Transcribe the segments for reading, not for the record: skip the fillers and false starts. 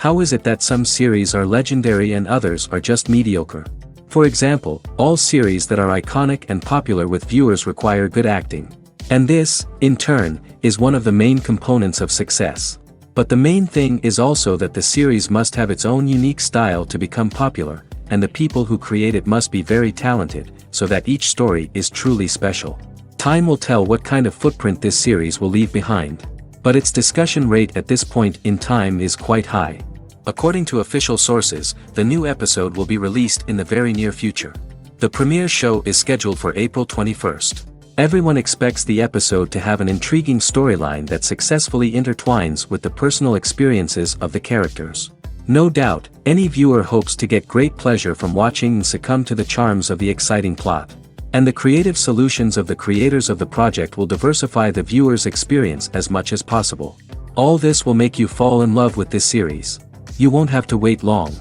How is it that some series are legendary and others are just mediocre? For example, all series that are iconic and popular with viewers require good acting. And this, in turn, is one of the main components of success. But the main thing is also that the series must have its own unique style to become popular, and the people who create it must be very talented, so that each story is truly special. Time will tell what kind of footprint this series will leave behind. But its discussion rate at this point in time is quite high. According to official sources, the new episode will be released in the very near future. The premiere show is scheduled for April 21st. Everyone expects the episode to have an intriguing storyline that successfully intertwines with the personal experiences of the characters. No doubt, any viewer hopes to get great pleasure from watching and succumb to the charms of the exciting plot. And the creative solutions of the creators of the project will diversify the viewer's experience as much as possible. All this will make you fall in love with this series. You won't have to wait long.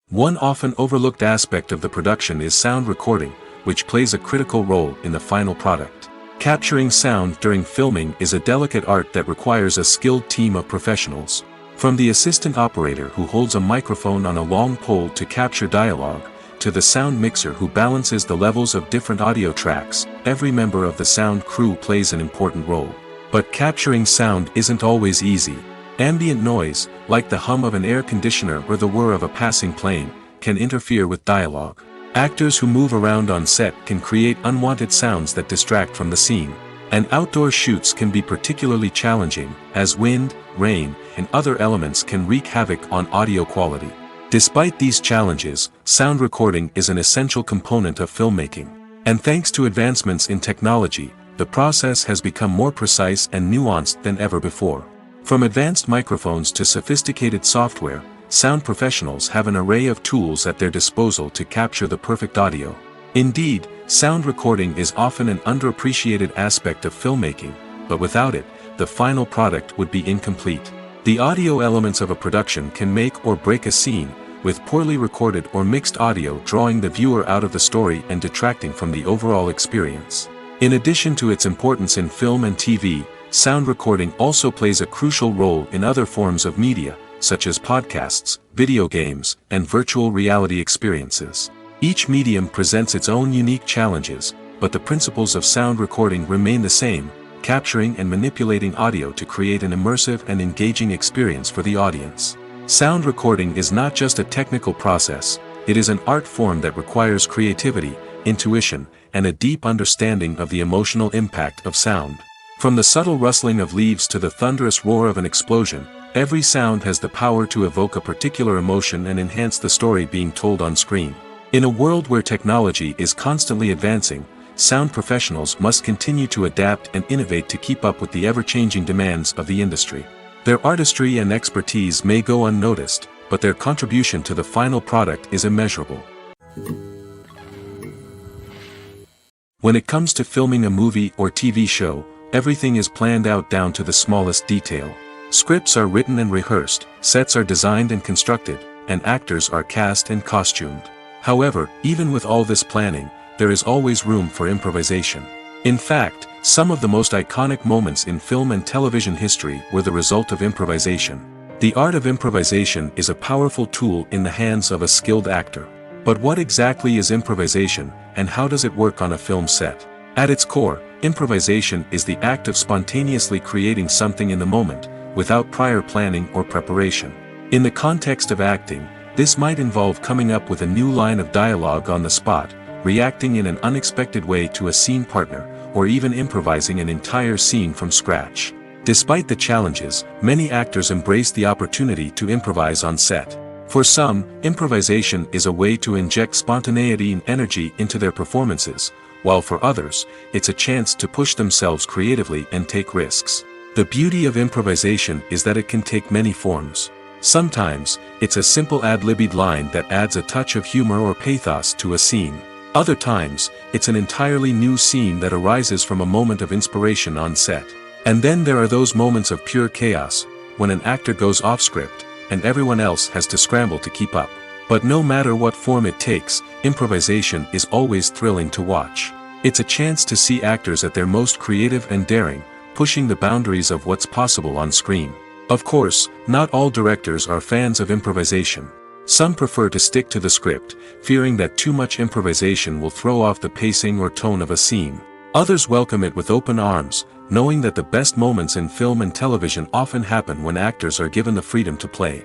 One often overlooked aspect of the production is sound recording, which plays a critical role in the final product. Capturing sound during filming is a delicate art that requires a skilled team of professionals. From the assistant operator who holds a microphone on a long pole to capture dialogue, to the sound mixer who balances the levels of different audio tracks, every member of the sound crew plays an important role. But capturing sound isn't always easy. Ambient noise, like the hum of an air conditioner or the whir of a passing plane, can interfere with dialogue. Actors who move around on set can create unwanted sounds that distract from the scene. And outdoor shoots can be particularly challenging, as wind, rain, and other elements can wreak havoc on audio quality. Despite these challenges, sound recording is an essential component of filmmaking. And thanks to advancements in technology, the process has become more precise and nuanced than ever before. From advanced microphones to sophisticated software, sound professionals have an array of tools at their disposal to capture the perfect audio. Indeed, sound recording is often an underappreciated aspect of filmmaking, but without it, the final product would be incomplete. The audio elements of a production can make or break a scene, with poorly recorded or mixed audio drawing the viewer out of the story and detracting from the overall experience. In addition to its importance in film and TV, sound recording also plays a crucial role in other forms of media, such as podcasts, video games, and virtual reality experiences. Each medium presents its own unique challenges, but the principles of sound recording remain the same, capturing and manipulating audio to create an immersive and engaging experience for the audience. Sound recording is not just a technical process, it is an art form that requires creativity, intuition, and a deep understanding of the emotional impact of sound. From the subtle rustling of leaves to the thunderous roar of an explosion, every sound has the power to evoke a particular emotion and enhance the story being told on screen. In a world where technology is constantly advancing, sound professionals must continue to adapt and innovate to keep up with the ever-changing demands of the industry. Their artistry and expertise may go unnoticed, but their contribution to the final product is immeasurable. When it comes to filming a movie or TV show, everything is planned out down to the smallest detail. Scripts are written and rehearsed, sets are designed and constructed, and actors are cast and costumed. However, even with all this planning, there is always room for improvisation. In fact, some of the most iconic moments in film and television history were the result of improvisation. The art of improvisation is a powerful tool in the hands of a skilled actor. But what exactly is improvisation, and how does it work on a film set? At its core, improvisation is the act of spontaneously creating something in the moment, without prior planning or preparation. In the context of acting, this might involve coming up with a new line of dialogue on the spot, reacting in an unexpected way to a scene partner, or even improvising an entire scene from scratch. Despite the challenges, many actors embrace the opportunity to improvise on set. For some, improvisation is a way to inject spontaneity and energy into their performances, while for others, it's a chance to push themselves creatively and take risks. The beauty of improvisation is that it can take many forms. Sometimes, it's a simple ad-libbed line that adds a touch of humor or pathos to a scene. Other times, it's an entirely new scene that arises from a moment of inspiration on set. And then there are those moments of pure chaos, when an actor goes off script, and everyone else has to scramble to keep up. But no matter what form it takes, improvisation is always thrilling to watch. It's a chance to see actors at their most creative and daring, pushing the boundaries of what's possible on screen. Of course, not all directors are fans of improvisation. Some prefer to stick to the script, fearing that too much improvisation will throw off the pacing or tone of a scene. Others welcome it with open arms, knowing that the best moments in film and television often happen when actors are given the freedom to play.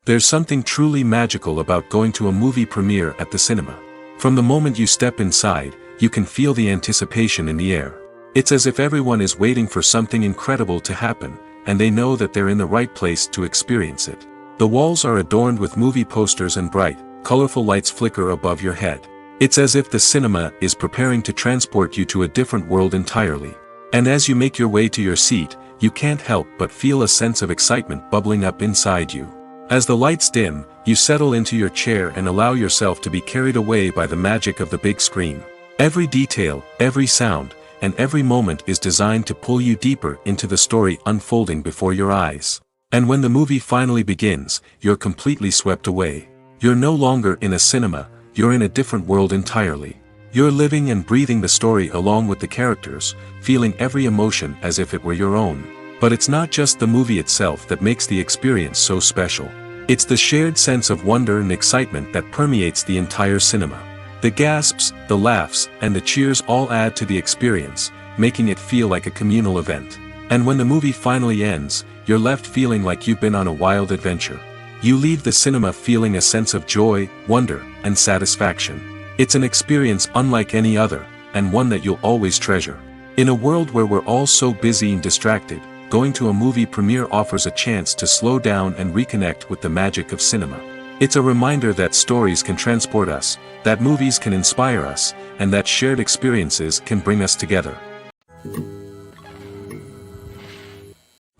There's something truly magical about going to a movie premiere at the cinema. From the moment you step inside, you can feel the anticipation in the air. It's as if everyone is waiting for something incredible to happen, and they know that they're in the right place to experience it. The walls are adorned with movie posters and bright, colorful lights flicker above your head. It's as if the cinema is preparing to transport you to a different world entirely. And as you make your way to your seat, you can't help but feel a sense of excitement bubbling up inside you. As the lights dim, you settle into your chair and allow yourself to be carried away by the magic of the big screen. Every detail, every sound, and every moment is designed to pull you deeper into the story unfolding before your eyes. And when the movie finally begins, you're completely swept away. You're no longer in a cinema, you're in a different world entirely. You're living and breathing the story along with the characters, feeling every emotion as if it were your own. But it's not just the movie itself that makes the experience so special. It's the shared sense of wonder and excitement that permeates the entire cinema. The gasps, the laughs, and the cheers all add to the experience, making it feel like a communal event. And when the movie finally ends, you're left feeling like you've been on a wild adventure. You leave the cinema feeling a sense of joy, wonder, and satisfaction. It's an experience unlike any other, and one that you'll always treasure. In a world where we're all so busy and distracted, going to a movie premiere offers a chance to slow down and reconnect with the magic of cinema. It's a reminder that stories can transport us, that movies can inspire us, and that shared experiences can bring us together.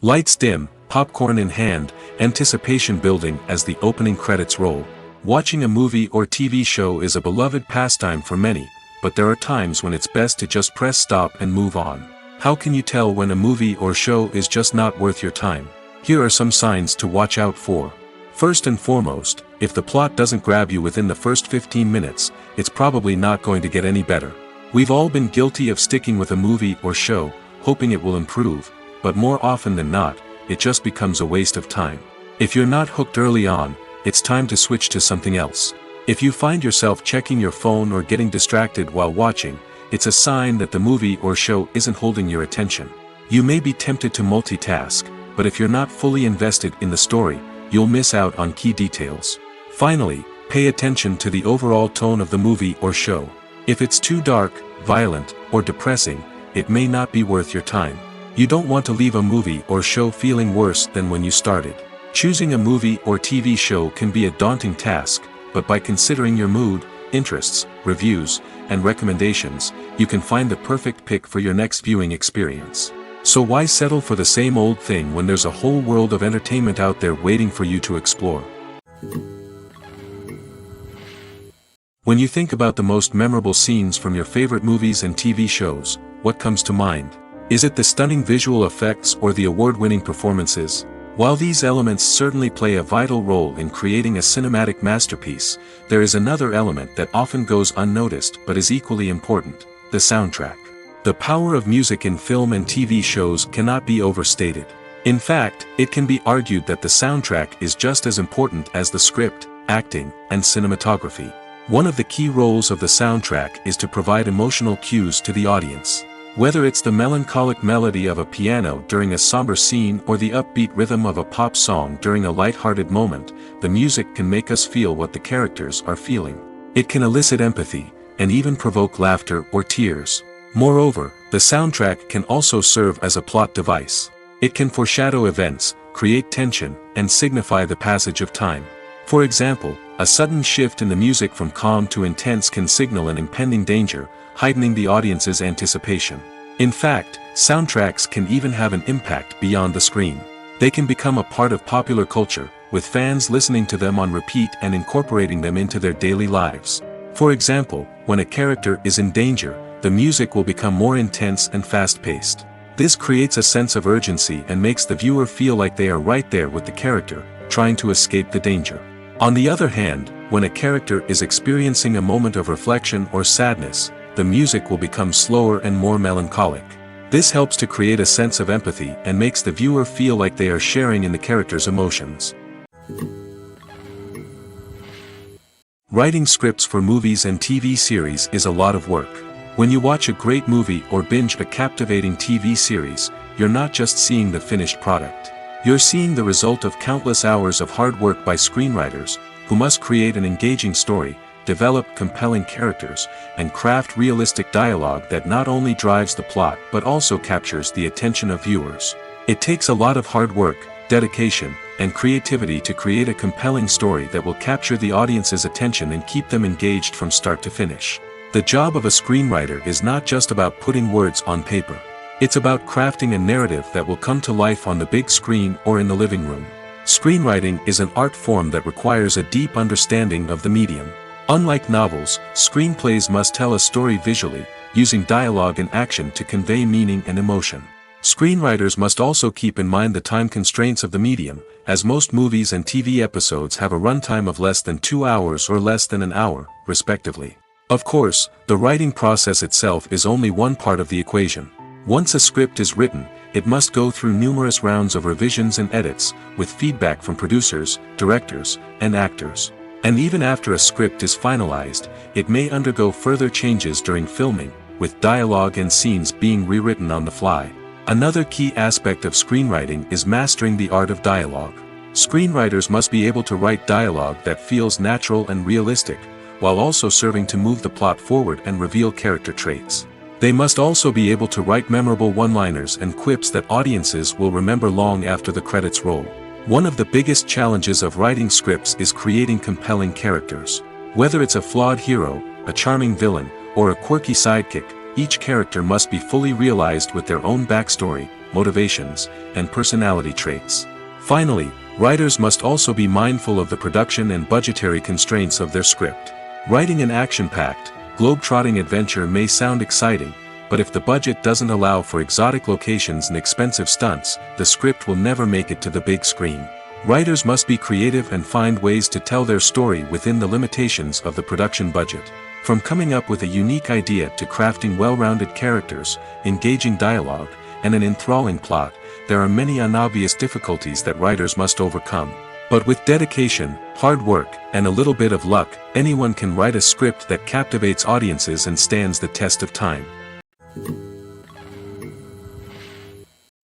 Lights dim, popcorn in hand, anticipation building as the opening credits roll. Watching a movie or TV show is a beloved pastime for many, but there are times when it's best to just press stop and move on. How can you tell when a movie or show is just not worth your time? Here are some signs to watch out for. First and foremost, if the plot doesn't grab you within the first 15 minutes, it's probably not going to get any better. We've all been guilty of sticking with a movie or show, hoping it will improve, but more often than not, it just becomes a waste of time. If you're not hooked early on, it's time to switch to something else. If you find yourself checking your phone or getting distracted while watching, it's a sign that the movie or show isn't holding your attention. You may be tempted to multitask, but if you're not fully invested in the story, you'll miss out on key details. Finally, pay attention to the overall tone of the movie or show. If it's too dark, violent, or depressing, it may not be worth your time. You don't want to leave a movie or show feeling worse than when you started. Choosing a movie or TV show can be a daunting task, but by considering your mood, interests, reviews, and recommendations, you can find the perfect pick for your next viewing experience. So why settle for the same old thing when there's a whole world of entertainment out there waiting for you to explore? When you think about the most memorable scenes from your favorite movies and TV shows, what comes to mind? Is it the stunning visual effects or the award-winning performances? While these elements certainly play a vital role in creating a cinematic masterpiece, there is another element that often goes unnoticed but is equally important: the soundtrack. The power of music in film and TV shows cannot be overstated. In fact, it can be argued that the soundtrack is just as important as the script, acting, and cinematography. One of the key roles of the soundtrack is to provide emotional cues to the audience. Whether it's the melancholic melody of a piano during a somber scene or the upbeat rhythm of a pop song during a light-hearted moment, the music can make us feel what the characters are feeling. It can elicit empathy, and even provoke laughter or tears. Moreover, the soundtrack can also serve as a plot device. It can foreshadow events, create tension, and signify the passage of time. For example, a sudden shift in the music from calm to intense can signal an impending danger, heightening the audience's anticipation. In fact, soundtracks can even have an impact beyond the screen. They can become a part of popular culture, with fans listening to them on repeat and incorporating them into their daily lives. For example, when a character is in danger, the music will become more intense and fast-paced. This creates a sense of urgency and makes the viewer feel like they are right there with the character, trying to escape the danger. On the other hand, when a character is experiencing a moment of reflection or sadness, the the music will become slower and more melancholic. This helps to create a sense of empathy and makes the viewer feel like they are sharing in the character's emotions. Writing scripts for movies and TV series is a lot of work. When you watch a great movie or binge a captivating TV series, you're not just seeing the finished product. You're seeing the result of countless hours of hard work by screenwriters, who must create an engaging story, develop compelling characters, and craft realistic dialogue that not only drives the plot but also captures the attention of viewers. It takes a lot of hard work, dedication, and creativity to create a compelling story that will capture the audience's attention and keep them engaged from start to finish. The job of a screenwriter is not just about putting words on paper. It's about crafting a narrative that will come to life on the big screen or in the living room. Screenwriting is an art form that requires a deep understanding of the medium. Unlike novels, screenplays must tell a story visually, using dialogue and action to convey meaning and emotion. Screenwriters must also keep in mind the time constraints of the medium, as most movies and TV episodes have a runtime of less than 2 hours or less than an hour, respectively. Of course, the writing process itself is only one part of the equation. Once a script is written, it must go through numerous rounds of revisions and edits, with feedback from producers, directors, and actors. And even after a script is finalized, it may undergo further changes during filming, with dialogue and scenes being rewritten on the fly. Another key aspect of screenwriting is mastering the art of dialogue. Screenwriters must be able to write dialogue that feels natural and realistic, while also serving to move the plot forward and reveal character traits. They must also be able to write memorable one-liners and quips that audiences will remember long after the credits roll. One of the biggest challenges of writing scripts is creating compelling characters. Whether it's a flawed hero, a charming villain, or a quirky sidekick, each character must be fully realized with their own backstory, motivations, and personality traits. Finally, writers must also be mindful of the production and budgetary constraints of their script. Writing an action-packed, globe-trotting adventure may sound exciting, but if the budget doesn't allow for exotic locations and expensive stunts, the script will never make it to the big screen. Writers must be creative and find ways to tell their story within the limitations of the production budget. From coming up with a unique idea to crafting well-rounded characters, engaging dialogue, and an enthralling plot, there are many unobvious difficulties that writers must overcome. But with dedication, hard work, and a little bit of luck, anyone can write a script that captivates audiences and stands the test of time.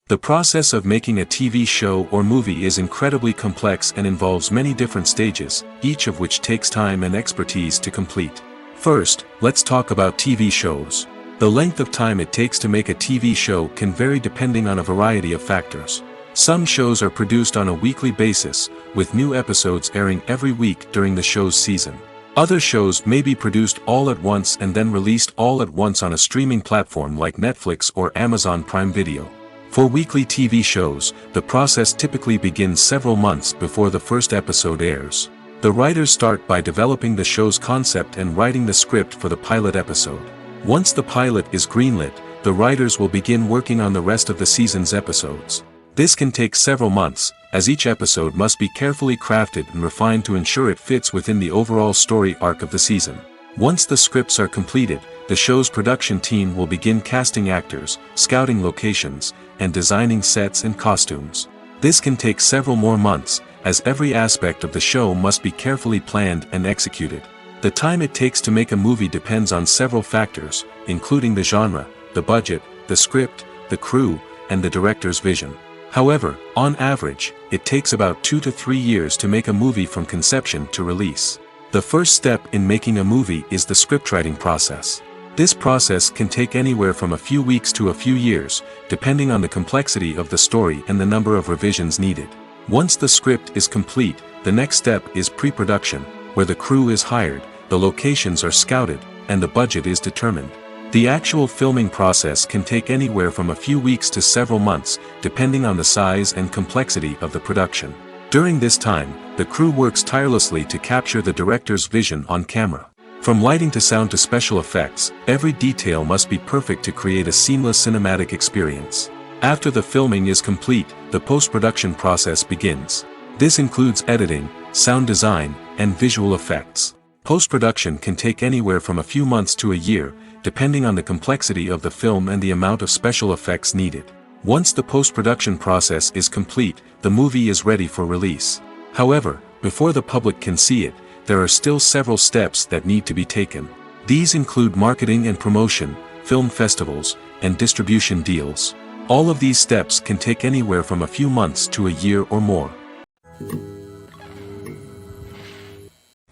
The process of making a TV show or movie is incredibly complex and involves many different stages, each of which takes time and expertise to complete. First, let's talk about TV shows. The length of time it takes to make a TV show can vary depending on a variety of factors. Some shows are produced on a weekly basis, with new episodes airing every week during the show's season. Other shows may be produced all at once and then released all at once on a streaming platform like Netflix or Amazon Prime Video. For weekly TV shows, the process typically begins several months before the first episode airs. The writers start by developing the show's concept and writing the script for the pilot episode. Once the pilot is greenlit, the writers will begin working on the rest of the season's episodes. This can take several months, as each episode must be carefully crafted and refined to ensure it fits within the overall story arc of the season. Once the scripts are completed, the show's production team will begin casting actors, scouting locations, and designing sets and costumes. This can take several more months, as every aspect of the show must be carefully planned and executed. The time it takes to make a movie depends on several factors, including the genre, the budget, the script, the crew, and the director's vision. However, on average, it takes about 2 to 3 years to make a movie from conception to release. The first step in making a movie is the scriptwriting process. This process can take anywhere from a few weeks to a few years, depending on the complexity of the story and the number of revisions needed. Once the script is complete, the next step is pre-production, where the crew is hired, the locations are scouted, and the budget is determined. The actual filming process can take anywhere from a few weeks to several months, depending on the size and complexity of the production. During this time, the crew works tirelessly to capture the director's vision on camera. From lighting to sound to special effects, every detail must be perfect to create a seamless cinematic experience. After the filming is complete, the post-production process begins. This includes editing, sound design, and visual effects. Post-production can take anywhere from a few months to a year, depending on the complexity of the film and the amount of special effects needed. Once the post-production process is complete, the movie is ready for release. However, before the public can see it, there are still several steps that need to be taken. These include marketing and promotion, film festivals, and distribution deals. All of these steps can take anywhere from a few months to a year or more.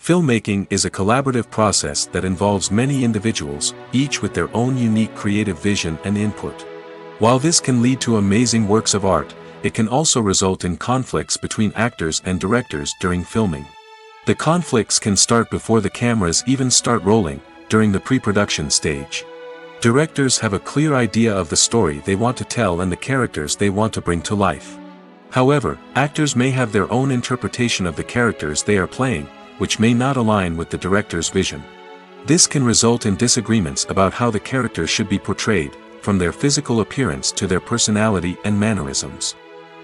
Filmmaking is a collaborative process that involves many individuals, each with their own unique creative vision and input. While this can lead to amazing works of art, it can also result in conflicts between actors and directors during filming. The conflicts can start before the cameras even start rolling, during the pre-production stage. Directors have a clear idea of the story they want to tell and the characters they want to bring to life. However, actors may have their own interpretation of the characters they are playing, which may not align with the director's vision. This can result in disagreements about how the characters should be portrayed, from their physical appearance to their personality and mannerisms.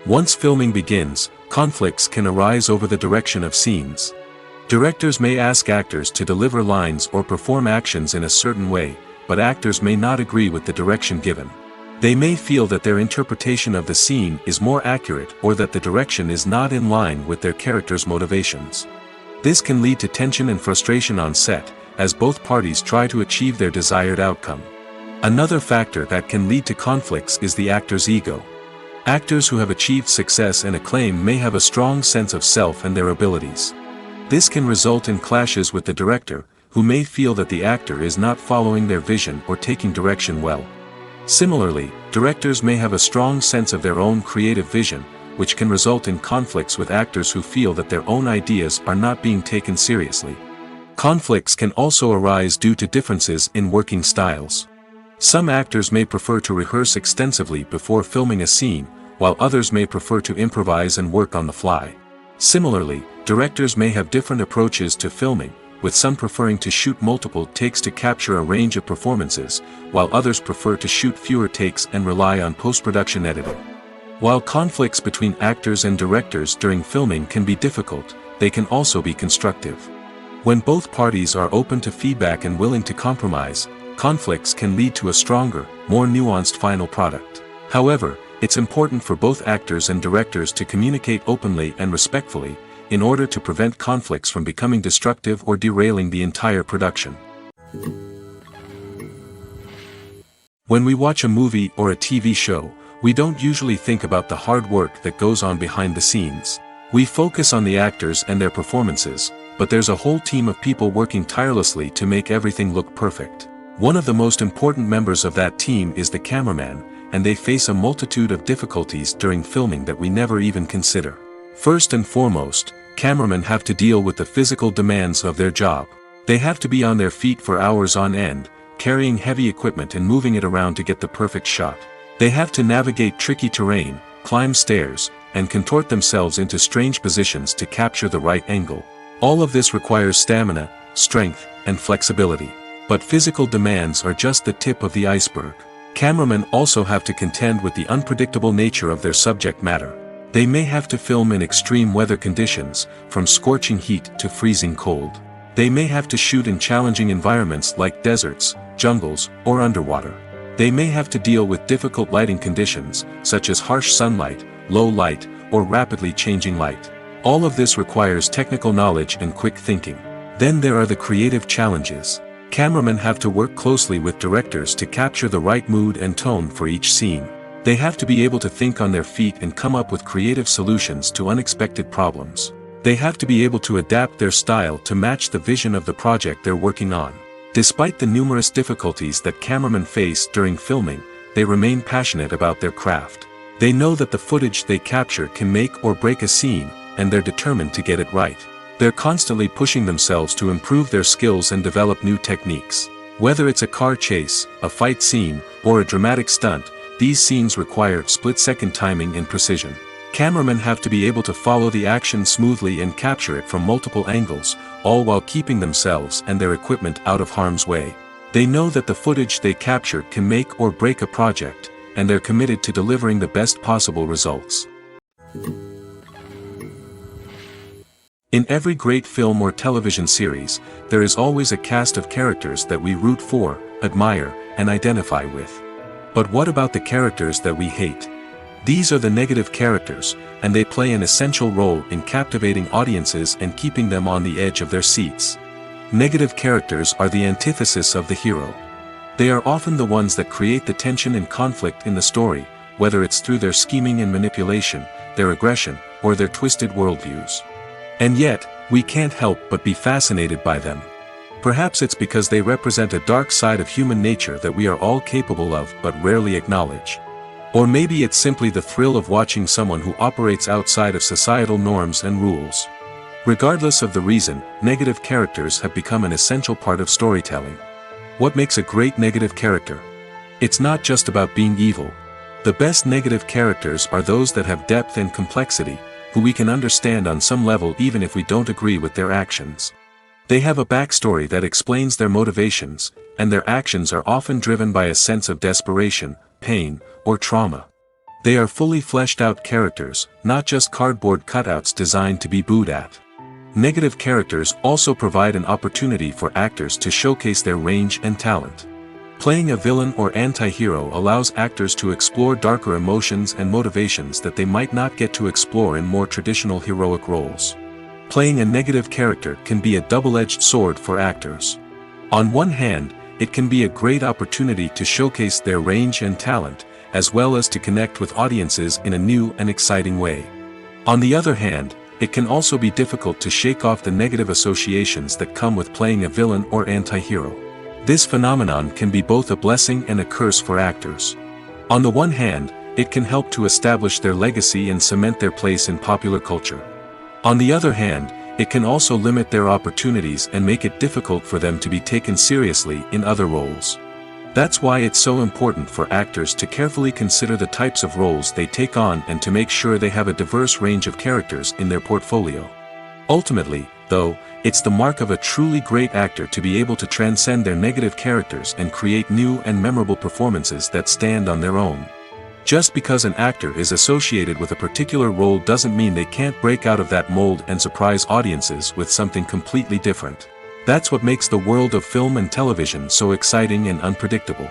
Once filming begins, conflicts can arise over the direction of scenes. Directors may ask actors to deliver lines or perform actions in a certain way, but actors may not agree with the direction given. They may feel that their interpretation of the scene is more accurate or that the direction is not in line with their character's motivations. This can lead to tension and frustration on set, as both parties try to achieve their desired outcome. Another factor that can lead to conflicts is the actor's ego. Actors who have achieved success and acclaim may have a strong sense of self and their abilities. This can result in clashes with the director, who may feel that the actor is not following their vision or taking direction well. Similarly, directors may have a strong sense of their own creative vision, which can result in conflicts with actors who feel that their own ideas are not being taken seriously. Conflicts can also arise due to differences in working styles. Some actors may prefer to rehearse extensively before filming a scene, while others may prefer to improvise and work on the fly. Similarly, directors may have different approaches to filming, with some preferring to shoot multiple takes to capture a range of performances, while others prefer to shoot fewer takes and rely on post-production editing. While conflicts between actors and directors during filming can be difficult, they can also be constructive. When both parties are open to feedback and willing to compromise, conflicts can lead to a stronger, more nuanced final product. However, it's important for both actors and directors to communicate openly and respectfully, in order to prevent conflicts from becoming destructive or derailing the entire production. When we watch a movie or a TV show, we don't usually think about the hard work that goes on behind the scenes. We focus on the actors and their performances, but there's a whole team of people working tirelessly to make everything look perfect. One of the most important members of that team is the cameraman, and they face a multitude of difficulties during filming that we never even consider. First and foremost, cameramen have to deal with the physical demands of their job. They have to be on their feet for hours on end, carrying heavy equipment and moving it around to get the perfect shot. They have to navigate tricky terrain, climb stairs, and contort themselves into strange positions to capture the right angle. All of this requires stamina, strength, and flexibility. But physical demands are just the tip of the iceberg. Cameramen also have to contend with the unpredictable nature of their subject matter. They may have to film in extreme weather conditions, from scorching heat to freezing cold. They may have to shoot in challenging environments like deserts, jungles, or underwater. They may have to deal with difficult lighting conditions, such as harsh sunlight, low light, or rapidly changing light. All of this requires technical knowledge and quick thinking. Then there are the creative challenges. Cameramen have to work closely with directors to capture the right mood and tone for each scene. They have to be able to think on their feet and come up with creative solutions to unexpected problems. They have to be able to adapt their style to match the vision of the project they're working on. Despite the numerous difficulties that cameramen face during filming, they remain passionate about their craft. They know that the footage they capture can make or break a scene, and they're determined to get it right. They're constantly pushing themselves to improve their skills and develop new techniques. Whether it's a car chase, a fight scene, or a dramatic stunt, these scenes require split-second timing and precision. Cameramen have to be able to follow the action smoothly and capture it from multiple angles, all while keeping themselves and their equipment out of harm's way. They know that the footage they capture can make or break a project, and they're committed to delivering the best possible results. In every great film or television series, there is always a cast of characters that we root for, admire, and identify with. But what about the characters that we hate? These are the negative characters, and they play an essential role in captivating audiences and keeping them on the edge of their seats. Negative characters are the antithesis of the hero. They are often the ones that create the tension and conflict in the story, whether it's through their scheming and manipulation, their aggression, or their twisted worldviews. And yet, we can't help but be fascinated by them. Perhaps it's because they represent a dark side of human nature that we are all capable of but rarely acknowledge. Or maybe it's simply the thrill of watching someone who operates outside of societal norms and rules. Regardless of the reason, negative characters have become an essential part of storytelling. What makes a great negative character? It's not just about being evil. The best negative characters are those that have depth and complexity, who we can understand on some level even if we don't agree with their actions. They have a backstory that explains their motivations, and their actions are often driven by a sense of desperation, pain, or trauma. They are fully fleshed out characters, not just cardboard cutouts designed to be booed at. Negative characters also provide an opportunity for actors to showcase their range and talent. Playing a villain or anti-hero allows actors to explore darker emotions and motivations that they might not get to explore in more traditional heroic roles. Playing a negative character can be a double-edged sword for actors. On one hand, it can be a great opportunity to showcase their range and talent, as well as to connect with audiences in a new and exciting way. On the other hand, it can also be difficult to shake off the negative associations that come with playing a villain or anti-hero. This phenomenon can be both a blessing and a curse for actors. On the one hand, it can help to establish their legacy and cement their place in popular culture. On the other hand, it can also limit their opportunities and make it difficult for them to be taken seriously in other roles. That's why it's so important for actors to carefully consider the types of roles they take on and to make sure they have a diverse range of characters in their portfolio. Ultimately, though, it's the mark of a truly great actor to be able to transcend their negative characters and create new and memorable performances that stand on their own. Just because an actor is associated with a particular role doesn't mean they can't break out of that mold and surprise audiences with something completely different. That's what makes the world of film and television so exciting and unpredictable.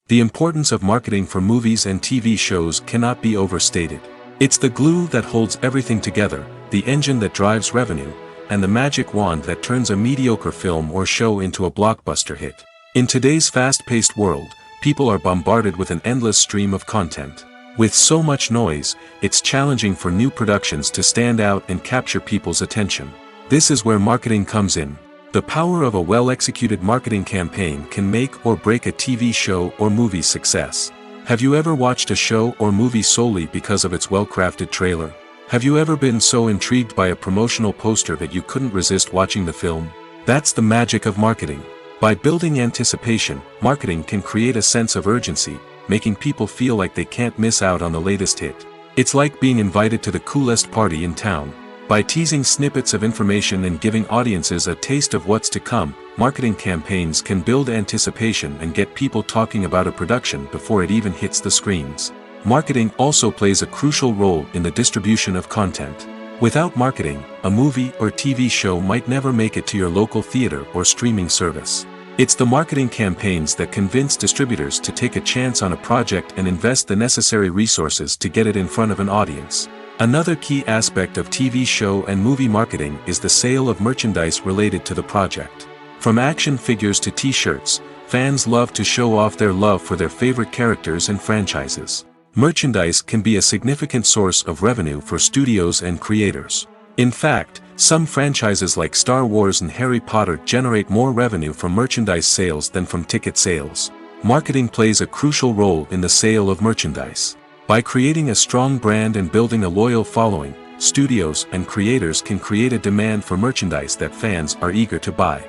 The importance of marketing for movies and TV shows cannot be overstated. It's the glue that holds everything together, the engine that drives revenue, and the magic wand that turns a mediocre film or show into a blockbuster hit. In today's fast-paced world, people are bombarded with an endless stream of content. With so much noise, it's challenging for new productions to stand out and capture people's attention. This is where marketing comes in. The power of a well-executed marketing campaign can make or break a TV show or movie's success. Have you ever watched a show or movie solely because of its well-crafted trailer? Have you ever been so intrigued by a promotional poster that you couldn't resist watching the film? That's the magic of marketing. By building anticipation, marketing can create a sense of urgency, making people feel like they can't miss out on the latest hit. It's like being invited to the coolest party in town. By teasing snippets of information and giving audiences a taste of what's to come, marketing campaigns can build anticipation and get people talking about a production before it even hits the screens. Marketing also plays a crucial role in the distribution of content. Without marketing, a movie or TV show might never make it to your local theater or streaming service. It's the marketing campaigns that convince distributors to take a chance on a project and invest the necessary resources to get it in front of an audience. Another key aspect of TV show and movie marketing is the sale of merchandise related to the project. From action figures to t-shirts, fans love to show off their love for their favorite characters and franchises. Merchandise can be a significant source of revenue for studios and creators. In fact, some franchises like Star Wars and Harry Potter generate more revenue from merchandise sales than from ticket sales. Marketing plays a crucial role in the sale of merchandise. By creating a strong brand and building a loyal following, studios and creators can create a demand for merchandise that fans are eager to buy.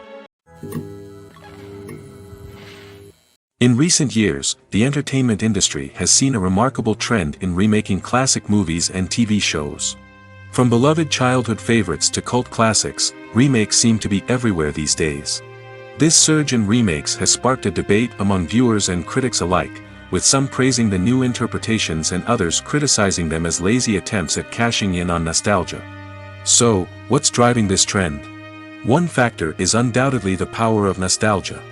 In recent years, the entertainment industry has seen a remarkable trend in remaking classic movies and TV shows. From beloved childhood favorites to cult classics, remakes seem to be everywhere these days. This surge in remakes has sparked a debate among viewers and critics alike, with some praising the new interpretations and others criticizing them as lazy attempts at cashing in on nostalgia. So, what's driving this trend? One factor is undoubtedly the power of nostalgia.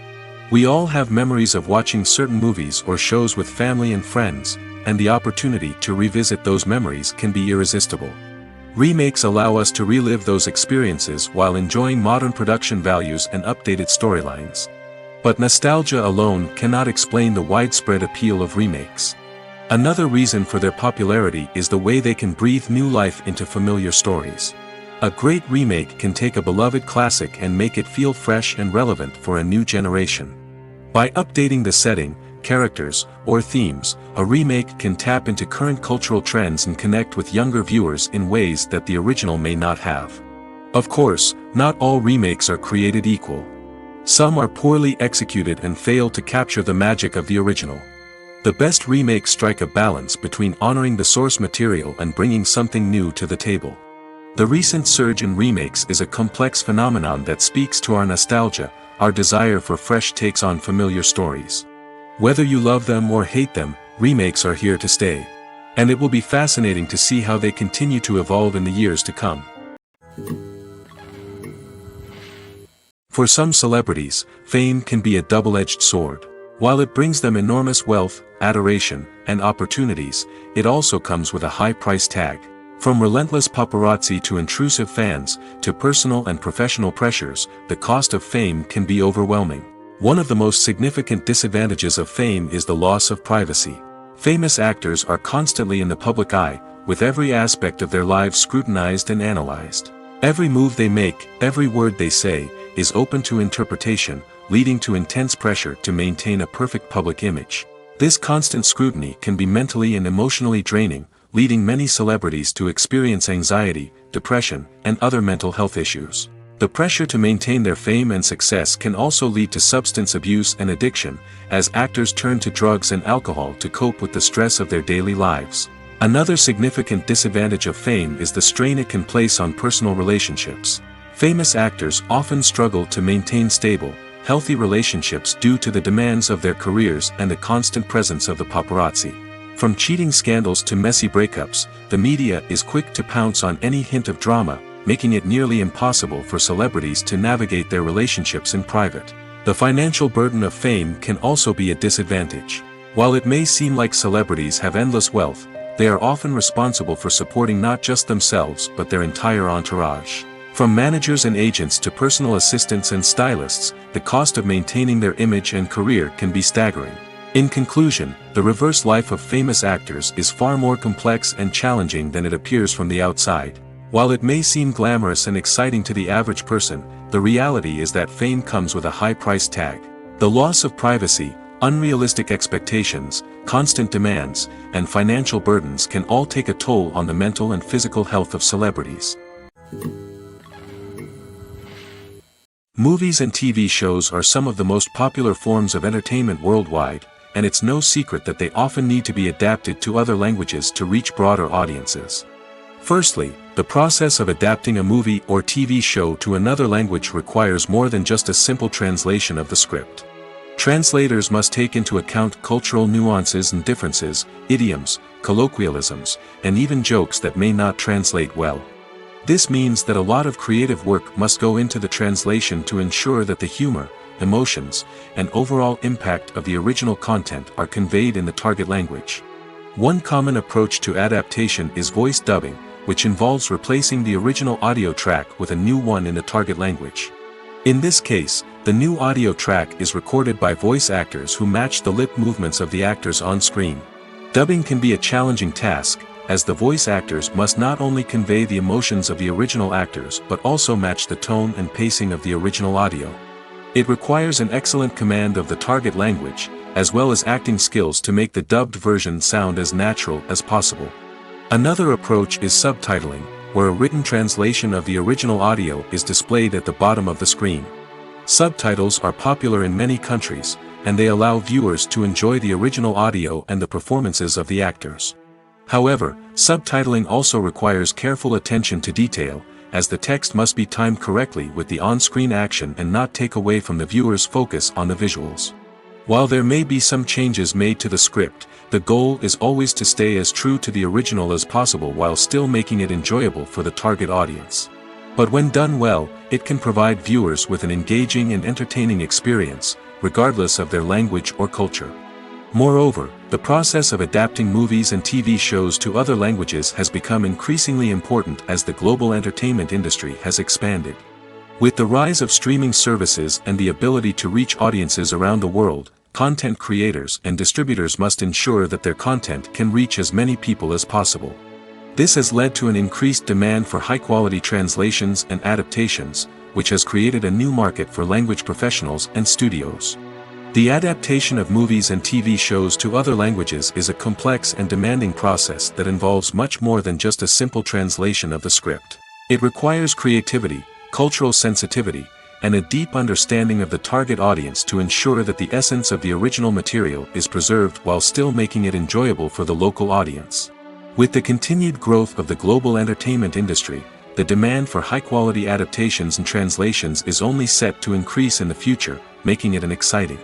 We all have memories of watching certain movies or shows with family and friends, and the opportunity to revisit those memories can be irresistible. Remakes allow us to relive those experiences while enjoying modern production values and updated storylines. But nostalgia alone cannot explain the widespread appeal of remakes. Another reason for their popularity is the way they can breathe new life into familiar stories. A great remake can take a beloved classic and make it feel fresh and relevant for a new generation. By updating the setting, characters, or themes, a remake can tap into current cultural trends and connect with younger viewers in ways that the original may not have. Of course, not all remakes are created equal. Some are poorly executed and fail to capture the magic of the original. The best remakes strike a balance between honoring the source material and bringing something new to the table. The recent surge in remakes is a complex phenomenon that speaks to our nostalgia, our desire for fresh takes on familiar stories. Whether you love them or hate them, remakes are here to stay. And it will be fascinating to see how they continue to evolve in the years to come. For some celebrities, fame can be a double-edged sword. While it brings them enormous wealth, adoration, and opportunities, it also comes with a high price tag. From relentless paparazzi to intrusive fans, to personal and professional pressures, the cost of fame can be overwhelming. One of the most significant disadvantages of fame is the loss of privacy. Famous actors are constantly in the public eye, with every aspect of their lives scrutinized and analyzed. Every move they make, every word they say, is open to interpretation, leading to intense pressure to maintain a perfect public image. This constant scrutiny can be mentally and emotionally draining, leading many celebrities to experience anxiety, depression, and other mental health issues. The pressure to maintain their fame and success can also lead to substance abuse and addiction, as actors turn to drugs and alcohol to cope with the stress of their daily lives. Another significant disadvantage of fame is the strain it can place on personal relationships. Famous actors often struggle to maintain stable, healthy relationships due to the demands of their careers and the constant presence of the paparazzi. From cheating scandals to messy breakups, the media is quick to pounce on any hint of drama, making it nearly impossible for celebrities to navigate their relationships in private. The financial burden of fame can also be a disadvantage. While it may seem like celebrities have endless wealth, they are often responsible for supporting not just themselves but their entire entourage. From managers and agents to personal assistants and stylists, the cost of maintaining their image and career can be staggering. In conclusion, the reverse life of famous actors is far more complex and challenging than it appears from the outside. While it may seem glamorous and exciting to the average person, the reality is that fame comes with a high price tag. The loss of privacy, unrealistic expectations, constant demands, and financial burdens can all take a toll on the mental and physical health of celebrities. Movies and TV shows are some of the most popular forms of entertainment worldwide, and it's no secret that they often need to be adapted to other languages to reach broader audiences. Firstly, the process of adapting a movie or TV show to another language requires more than just a simple translation of the script. Translators must take into account cultural nuances and differences, idioms, colloquialisms, and even jokes that may not translate well. This means that a lot of creative work must go into the translation to ensure that the humor, emotions, and overall impact of the original content are conveyed in the target language. One common approach to adaptation is voice dubbing, which involves replacing the original audio track with a new one in the target language. In this case, the new audio track is recorded by voice actors who match the lip movements of the actors on screen. Dubbing can be a challenging task, as the voice actors must not only convey the emotions of the original actors but also match the tone and pacing of the original audio. It requires an excellent command of the target language, as well as acting skills to make the dubbed version sound as natural as possible. Another approach is subtitling, where a written translation of the original audio is displayed at the bottom of the screen. Subtitles are popular in many countries, and they allow viewers to enjoy the original audio and the performances of the actors. However, subtitling also requires careful attention to detail, as the text must be timed correctly with the on-screen action and not take away from the viewer's focus on the visuals. While there may be some changes made to the script, the goal is always to stay as true to the original as possible while still making it enjoyable for the target audience. But when done well, it can provide viewers with an engaging and entertaining experience, regardless of their language or culture. Moreover, the process of adapting movies and TV shows to other languages has become increasingly important as the global entertainment industry has expanded. With the rise of streaming services and the ability to reach audiences around the world, content creators and distributors must ensure that their content can reach as many people as possible. This has led to an increased demand for high-quality translations and adaptations, which has created a new market for language professionals and studios. The adaptation of movies and TV shows to other languages is a complex and demanding process that involves much more than just a simple translation of the script. It requires creativity, cultural sensitivity, and a deep understanding of the target audience to ensure that the essence of the original material is preserved while still making it enjoyable for the local audience. With the continued growth of the global entertainment industry, the demand for high-quality adaptations and translations is only set to increase in the future, making it an exciting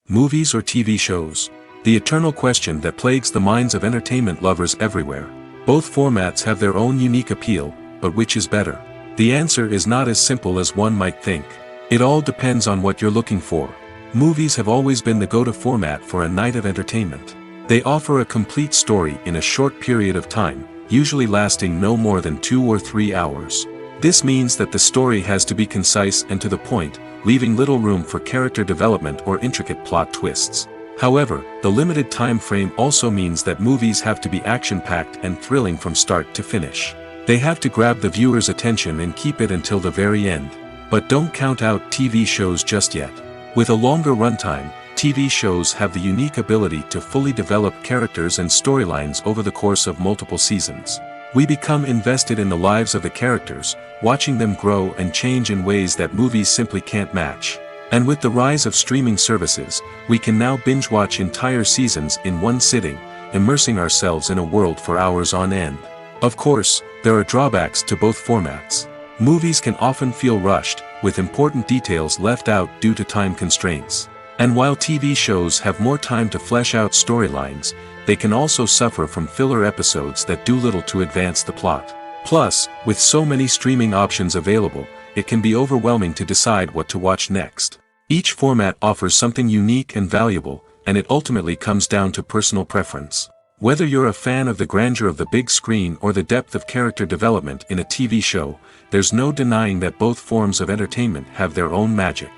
movies or TV shows. The eternal question that plagues the minds of entertainment lovers everywhere. Both formats have their own unique appeal, but which is better? The answer is not as simple as one might think. It all depends on what you're looking for. Movies have always been the go-to format for a night of entertainment. They offer a complete story in a short period of time, usually lasting no more than 2 or 3 hours. This means that the story has to be concise and to the point, leaving little room for character development or intricate plot twists. However, the limited time frame also means that movies have to be action-packed and thrilling from start to finish. They have to grab the viewer's attention and keep it until the very end. But don't count out TV shows just yet. With a longer runtime, TV shows have the unique ability to fully develop characters and storylines over the course of multiple seasons. We become invested in the lives of the characters, watching them grow and change in ways that movies simply can't match. And with the rise of streaming services, we can now binge-watch entire seasons in one sitting, immersing ourselves in a world for hours on end. Of course, there are drawbacks to both formats. Movies can often feel rushed, with important details left out due to time constraints. And while TV shows have more time to flesh out storylines, they can also suffer from filler episodes that do little to advance the plot. Plus, with so many streaming options available, it can be overwhelming to decide what to watch next. Each format offers something unique and valuable, and it ultimately comes down to personal preference. Whether you're a fan of the grandeur of the big screen or the depth of character development in a TV show, there's no denying that both forms of entertainment have their own magic.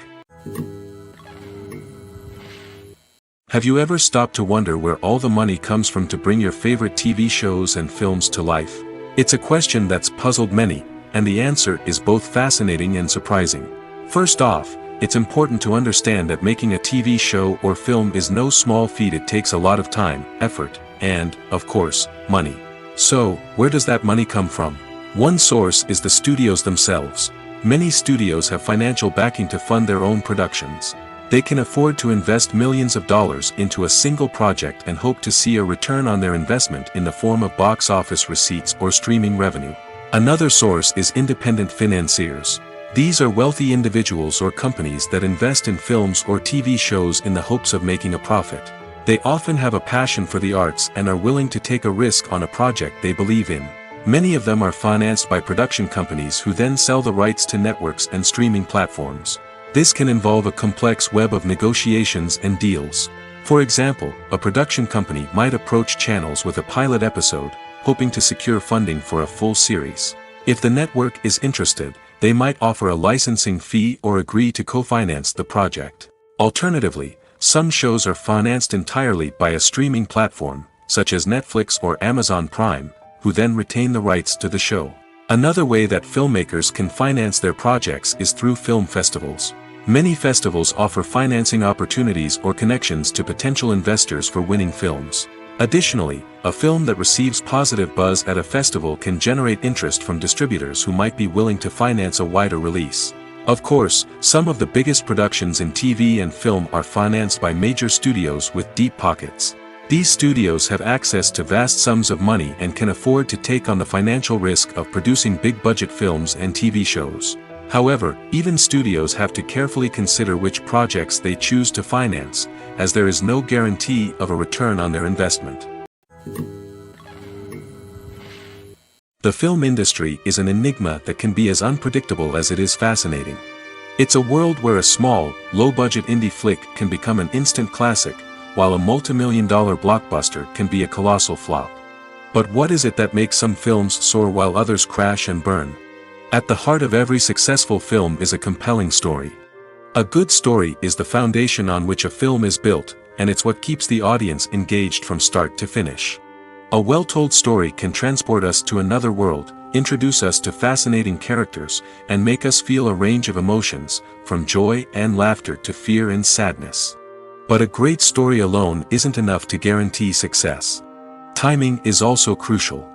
Have you ever stopped to wonder where all the money comes from to bring your favorite TV shows and films to life? It's a question that's puzzled many, and the answer is both fascinating and surprising. First off, it's important to understand that making a TV show or film is no small feat. It takes a lot of time, effort, and, of course, money. So, where does that money come from? One source is the studios themselves. Many studios have financial backing to fund their own productions. They can afford to invest millions of dollars into a single project and hope to see a return on their investment in the form of box office receipts or streaming revenue. Another source is independent financiers. These are wealthy individuals or companies that invest in films or TV shows in the hopes of making a profit. They often have a passion for the arts and are willing to take a risk on a project they believe in. Many of them are financed by production companies who then sell the rights to networks and streaming platforms. This can involve a complex web of negotiations and deals. For example, a production company might approach channels with a pilot episode, hoping to secure funding for a full series. If the network is interested, they might offer a licensing fee or agree to co-finance the project. Alternatively, some shows are financed entirely by a streaming platform, such as Netflix or Amazon Prime, who then retain the rights to the show. Another way that filmmakers can finance their projects is through film festivals. Many festivals offer financing opportunities or connections to potential investors for winning films. Additionally, a film that receives positive buzz at a festival can generate interest from distributors who might be willing to finance a wider release. Of course, some of the biggest productions in TV and film are financed by major studios with deep pockets. These studios have access to vast sums of money and can afford to take on the financial risk of producing big-budget films and TV shows. However, even studios have to carefully consider which projects they choose to finance, as there is no guarantee of a return on their investment. The film industry is an enigma that can be as unpredictable as it is fascinating. It's a world where a small, low-budget indie flick can become an instant classic, while a multi-million-dollar blockbuster can be a colossal flop. But what is it that makes some films soar while others crash and burn? At the heart of every successful film is a compelling story. A good story is the foundation on which a film is built, and it's what keeps the audience engaged from start to finish. A well-told story can transport us to another world, introduce us to fascinating characters, and make us feel a range of emotions, from joy and laughter to fear and sadness. But a great story alone isn't enough to guarantee success. Timing is also crucial.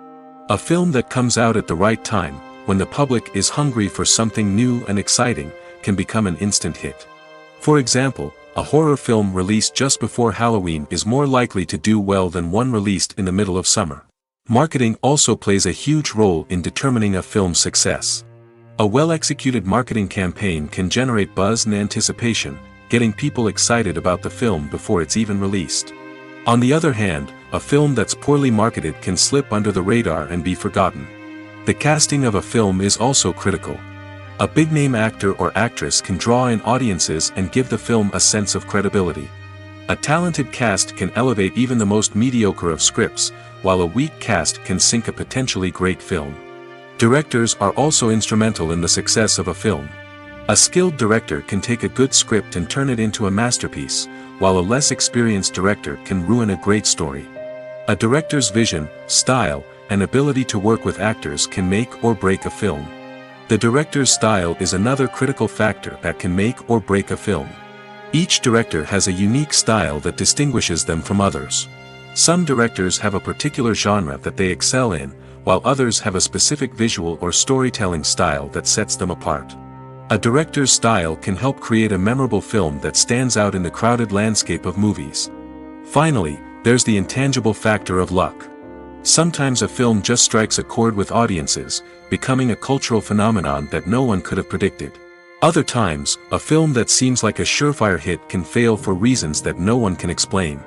A film that comes out at the right time, when the public is hungry for something new and exciting, can become an instant hit. For example, a horror film released just before Halloween is more likely to do well than one released in the middle of summer. Marketing also plays a huge role in determining a film's success. A well-executed marketing campaign can generate buzz and anticipation, getting people excited about the film before it's even released. On the other hand, a film that's poorly marketed can slip under the radar and be forgotten. The casting of a film is also critical. A big-name actor or actress can draw in audiences and give the film a sense of credibility. A talented cast can elevate even the most mediocre of scripts, while a weak cast can sink a potentially great film. Directors are also instrumental in the success of a film. A skilled director can take a good script and turn it into a masterpiece, while a less experienced director can ruin a great story. A director's vision, style, and ability to work with actors can make or break a film. The director's style is another critical factor that can make or break a film. Each director has a unique style that distinguishes them from others. Some directors have a particular genre that they excel in, while others have a specific visual or storytelling style that sets them apart. A director's style can help create a memorable film that stands out in the crowded landscape of movies. Finally, there's the intangible factor of luck. Sometimes a film just strikes a chord with audiences, becoming a cultural phenomenon that no one could have predicted. Other times, a film that seems like a surefire hit can fail for reasons that no one can explain.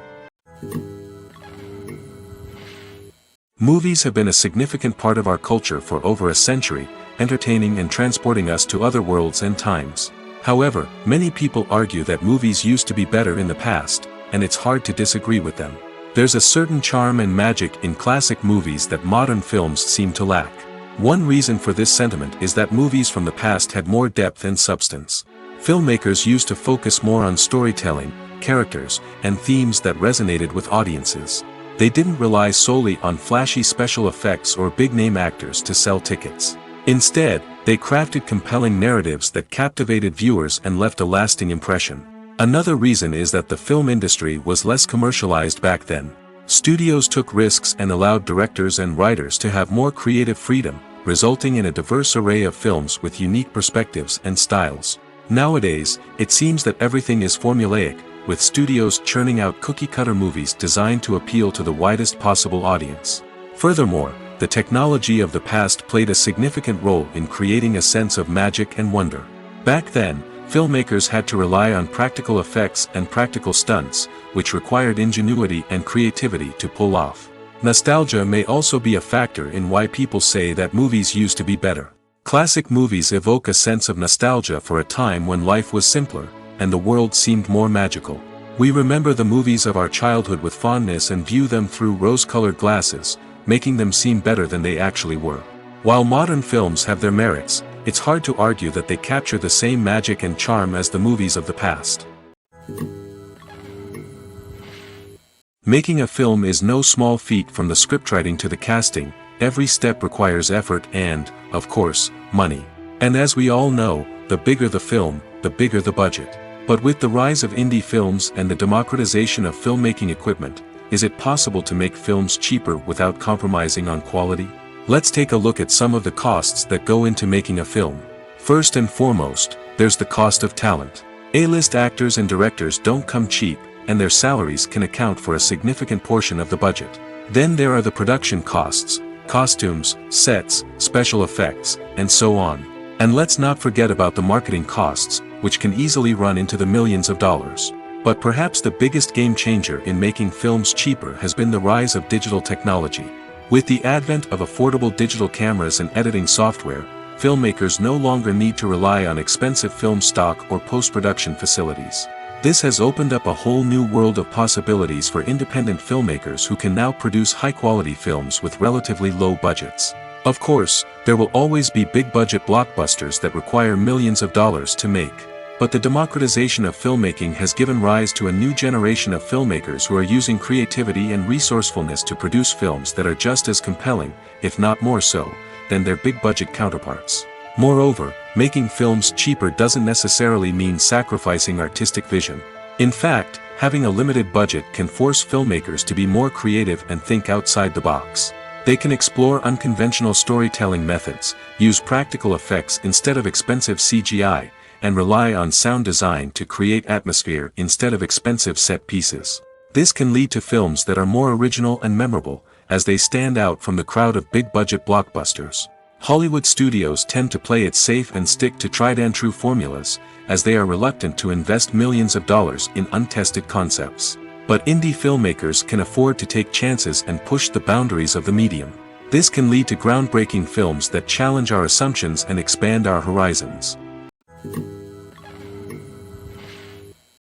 Movies have been a significant part of our culture for over a century, entertaining and transporting us to other worlds and times. However, many people argue that movies used to be better in the past, and it's hard to disagree with them. There's a certain charm and magic in classic movies that modern films seem to lack. One reason for this sentiment is that movies from the past had more depth and substance. Filmmakers used to focus more on storytelling, characters, and themes that resonated with audiences. They didn't rely solely on flashy special effects or big-name actors to sell tickets. Instead, they crafted compelling narratives that captivated viewers and left a lasting impression. Another reason is that the film industry was less commercialized back then. Studios took risks and allowed directors and writers to have more creative freedom, resulting in a diverse array of films with unique perspectives and styles. Nowadays, it seems that everything is formulaic, with studios churning out cookie-cutter movies designed to appeal to the widest possible audience. Furthermore, the technology of the past played a significant role in creating a sense of magic and wonder. Back then, filmmakers had to rely on practical effects and practical stunts, which required ingenuity and creativity to pull off. Nostalgia may also be a factor in why people say that movies used to be better. Classic movies evoke a sense of nostalgia for a time when life was simpler, and the world seemed more magical. We remember the movies of our childhood with fondness and view them through rose-colored glasses, making them seem better than they actually were. While modern films have their merits, it's hard to argue that they capture the same magic and charm as the movies of the past. Making a film is no small feat. From the scriptwriting to the casting, every step requires effort and, of course, money. And as we all know, the bigger the film, the bigger the budget. But with the rise of indie films and the democratization of filmmaking equipment, is it possible to make films cheaper without compromising on quality? Let's take a look at some of the costs that go into making a film. First and foremost, there's the cost of talent. A-list actors and directors don't come cheap, and their salaries can account for a significant portion of the budget. Then there are the production costs, costumes, sets, special effects, and so on. And let's not forget about the marketing costs, which can easily run into the millions of dollars. But perhaps the biggest game changer in making films cheaper has been the rise of digital technology. With the advent of affordable digital cameras and editing software, filmmakers no longer need to rely on expensive film stock or post-production facilities. This has opened up a whole new world of possibilities for independent filmmakers who can now produce high-quality films with relatively low budgets. Of course, there will always be big-budget blockbusters that require millions of dollars to make. But the democratization of filmmaking has given rise to a new generation of filmmakers who are using creativity and resourcefulness to produce films that are just as compelling, if not more so, than their big-budget counterparts. Moreover, making films cheaper doesn't necessarily mean sacrificing artistic vision. In fact, having a limited budget can force filmmakers to be more creative and think outside the box. They can explore unconventional storytelling methods, use practical effects instead of expensive CGI, and rely on sound design to create atmosphere instead of expensive set pieces. This can lead to films that are more original and memorable, as they stand out from the crowd of big-budget blockbusters. Hollywood studios tend to play it safe and stick to tried-and-true formulas, as they are reluctant to invest millions of dollars in untested concepts. But indie filmmakers can afford to take chances and push the boundaries of the medium. This can lead to groundbreaking films that challenge our assumptions and expand our horizons.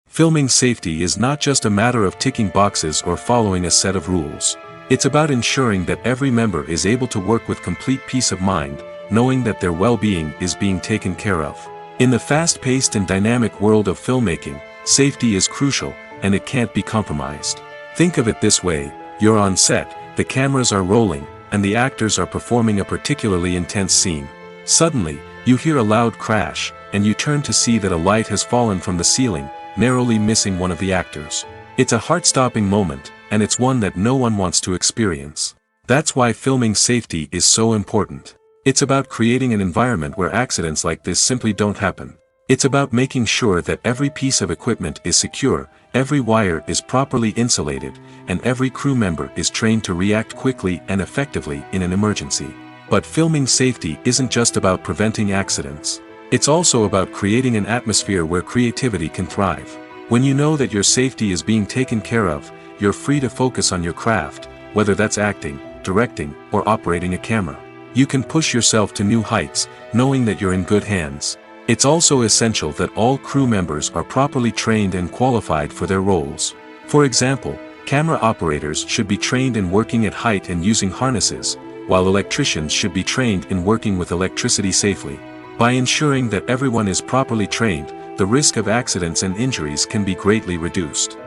Filming safety is not just a matter of ticking boxes or following a set of rules. It's about ensuring that every member is able to work with complete peace of mind, knowing that their well-being is being taken care of. In the fast-paced and dynamic world of filmmaking, safety is crucial, and it can't be compromised. Think of it this way: you're on set, the cameras are rolling, and the actors are performing a particularly intense scene. Suddenly, you hear a loud crash, and you turn to see that a light has fallen from the ceiling, narrowly missing one of the actors. It's a heart-stopping moment, and it's one that no one wants to experience. That's why filming safety is so important. It's about creating an environment where accidents like this simply don't happen. It's about making sure that every piece of equipment is secure, every wire is properly insulated, and every crew member is trained to react quickly and effectively in an emergency. But filming safety isn't just about preventing accidents. It's also about creating an atmosphere where creativity can thrive. When you know that your safety is being taken care of, you're free to focus on your craft, whether that's acting, directing, or operating a camera. You can push yourself to new heights, knowing that you're in good hands. It's also essential that all crew members are properly trained and qualified for their roles. For example, camera operators should be trained in working at height and using harnesses, while electricians should be trained in working with electricity safely. By ensuring that everyone is properly trained, the risk of accidents and injuries can be greatly reduced.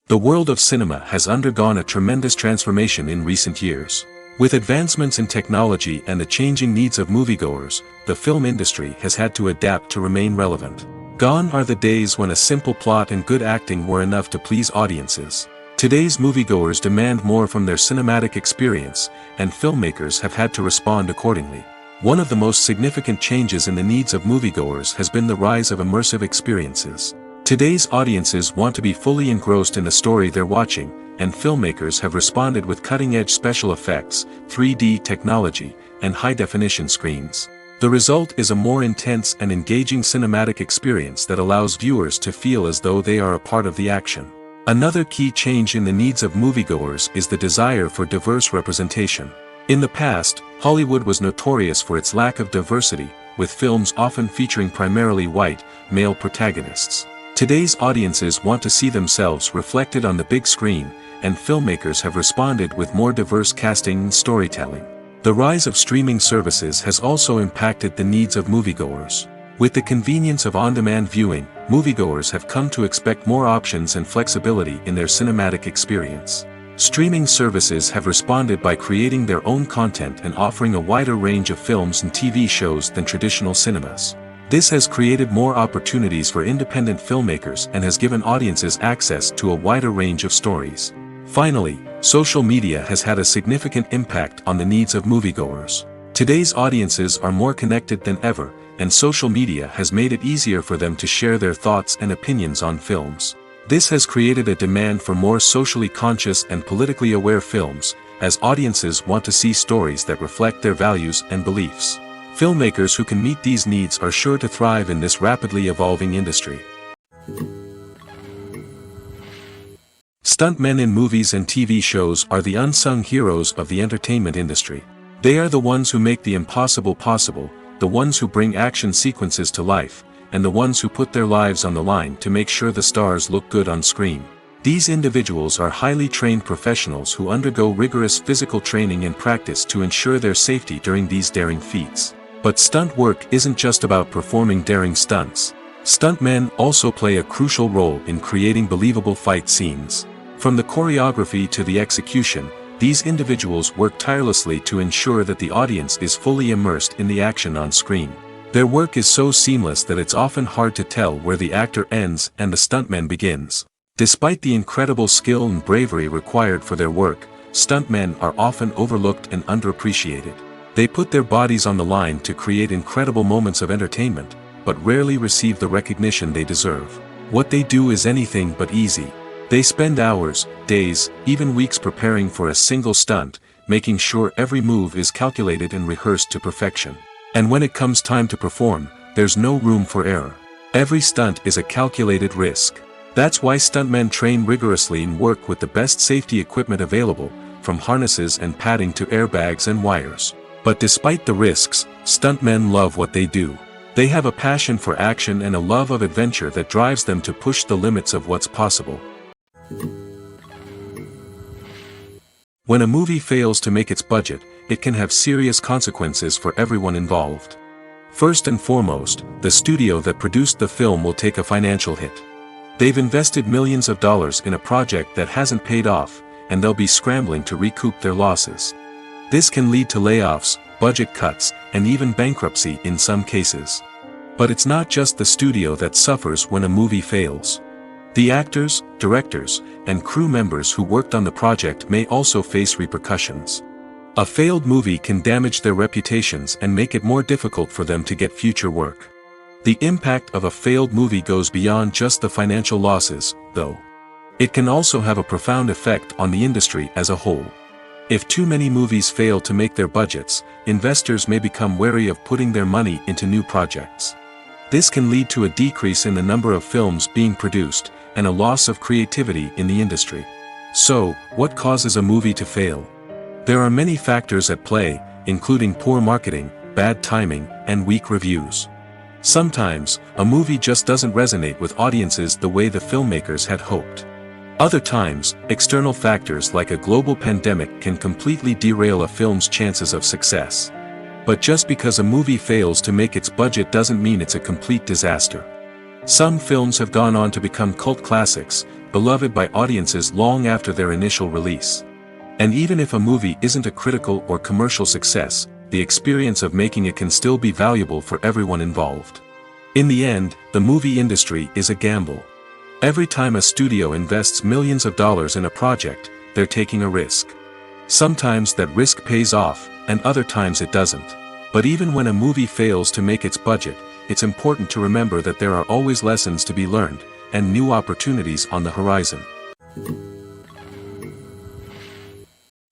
The world of cinema has undergone a tremendous transformation in recent years. With advancements in technology and the changing needs of moviegoers, the film industry has had to adapt to remain relevant. Gone are the days when a simple plot and good acting were enough to please audiences. Today's moviegoers demand more from their cinematic experience, and filmmakers have had to respond accordingly. One of the most significant changes in the needs of moviegoers has been the rise of immersive experiences. Today's audiences want to be fully engrossed in the story they're watching, and filmmakers have responded with cutting-edge special effects, 3D technology, and high-definition screens. The result is a more intense and engaging cinematic experience that allows viewers to feel as though they are a part of the action. Another key change in the needs of moviegoers is the desire for diverse representation. In the past, Hollywood was notorious for its lack of diversity, with films often featuring primarily white, male protagonists. Today's audiences want to see themselves reflected on the big screen, and filmmakers have responded with more diverse casting and storytelling. The rise of streaming services has also impacted the needs of moviegoers. With the convenience of on-demand viewing, moviegoers have come to expect more options and flexibility in their cinematic experience. Streaming services have responded by creating their own content and offering a wider range of films and TV shows than traditional cinemas. This has created more opportunities for independent filmmakers and has given audiences access to a wider range of stories. Finally, social media has had a significant impact on the needs of moviegoers. Today's audiences are more connected than ever, and social media has made it easier for them to share their thoughts and opinions on films. This has created a demand for more socially conscious and politically aware films, as audiences want to see stories that reflect their values and beliefs. Filmmakers who can meet these needs are sure to thrive in this rapidly evolving industry. Stuntmen in movies and TV shows are the unsung heroes of the entertainment industry. They are the ones who make the impossible possible, the ones who bring action sequences to life, and the ones who put their lives on the line to make sure the stars look good on screen. These individuals are highly trained professionals who undergo rigorous physical training and practice to ensure their safety during these daring feats. But stunt work isn't just about performing daring stunts. Stuntmen also play a crucial role in creating believable fight scenes. From the choreography to the execution, these individuals work tirelessly to ensure that the audience is fully immersed in the action on screen. Their work is so seamless that it's often hard to tell where the actor ends and the stuntman begins. Despite the incredible skill and bravery required for their work, stuntmen are often overlooked and underappreciated. They put their bodies on the line to create incredible moments of entertainment, but rarely receive the recognition they deserve. What they do is anything but easy. They spend hours, days, even weeks preparing for a single stunt, making sure every move is calculated and rehearsed to perfection. And when it comes time to perform, there's no room for error. Every stunt is a calculated risk. That's why stuntmen train rigorously and work with the best safety equipment available, from harnesses and padding to airbags and wires. But despite the risks, stuntmen love what they do. They have a passion for action and a love of adventure that drives them to push the limits of what's possible. When a movie fails to make its budget, it can have serious consequences for everyone involved. First and foremost, the studio that produced the film will take a financial hit. They've invested millions of dollars in a project that hasn't paid off, and they'll be scrambling to recoup their losses. This can lead to layoffs, budget cuts, and even bankruptcy in some cases. But it's not just the studio that suffers when a movie fails. The actors, directors, and crew members who worked on the project may also face repercussions. A failed movie can damage their reputations and make it more difficult for them to get future work. The impact of a failed movie goes beyond just the financial losses, though. It can also have a profound effect on the industry as a whole. If too many movies fail to make their budgets, investors may become wary of putting their money into new projects. This can lead to a decrease in the number of films being produced, and a loss of creativity in the industry. So, what causes a movie to fail? There are many factors at play, including poor marketing, bad timing, and weak reviews. Sometimes, a movie just doesn't resonate with audiences the way the filmmakers had hoped. Other times, external factors like a global pandemic can completely derail a film's chances of success. But just because a movie fails to make its budget doesn't mean it's a complete disaster. Some films have gone on to become cult classics, beloved by audiences long after their initial release. And even if a movie isn't a critical or commercial success, the experience of making it can still be valuable for everyone involved. In the end, the movie industry is a gamble. Every time a studio invests millions of dollars in a project, they're taking a risk. Sometimes that risk pays off, and other times it doesn't. But even when a movie fails to make its budget, it's important to remember that there are always lessons to be learned, and new opportunities on the horizon.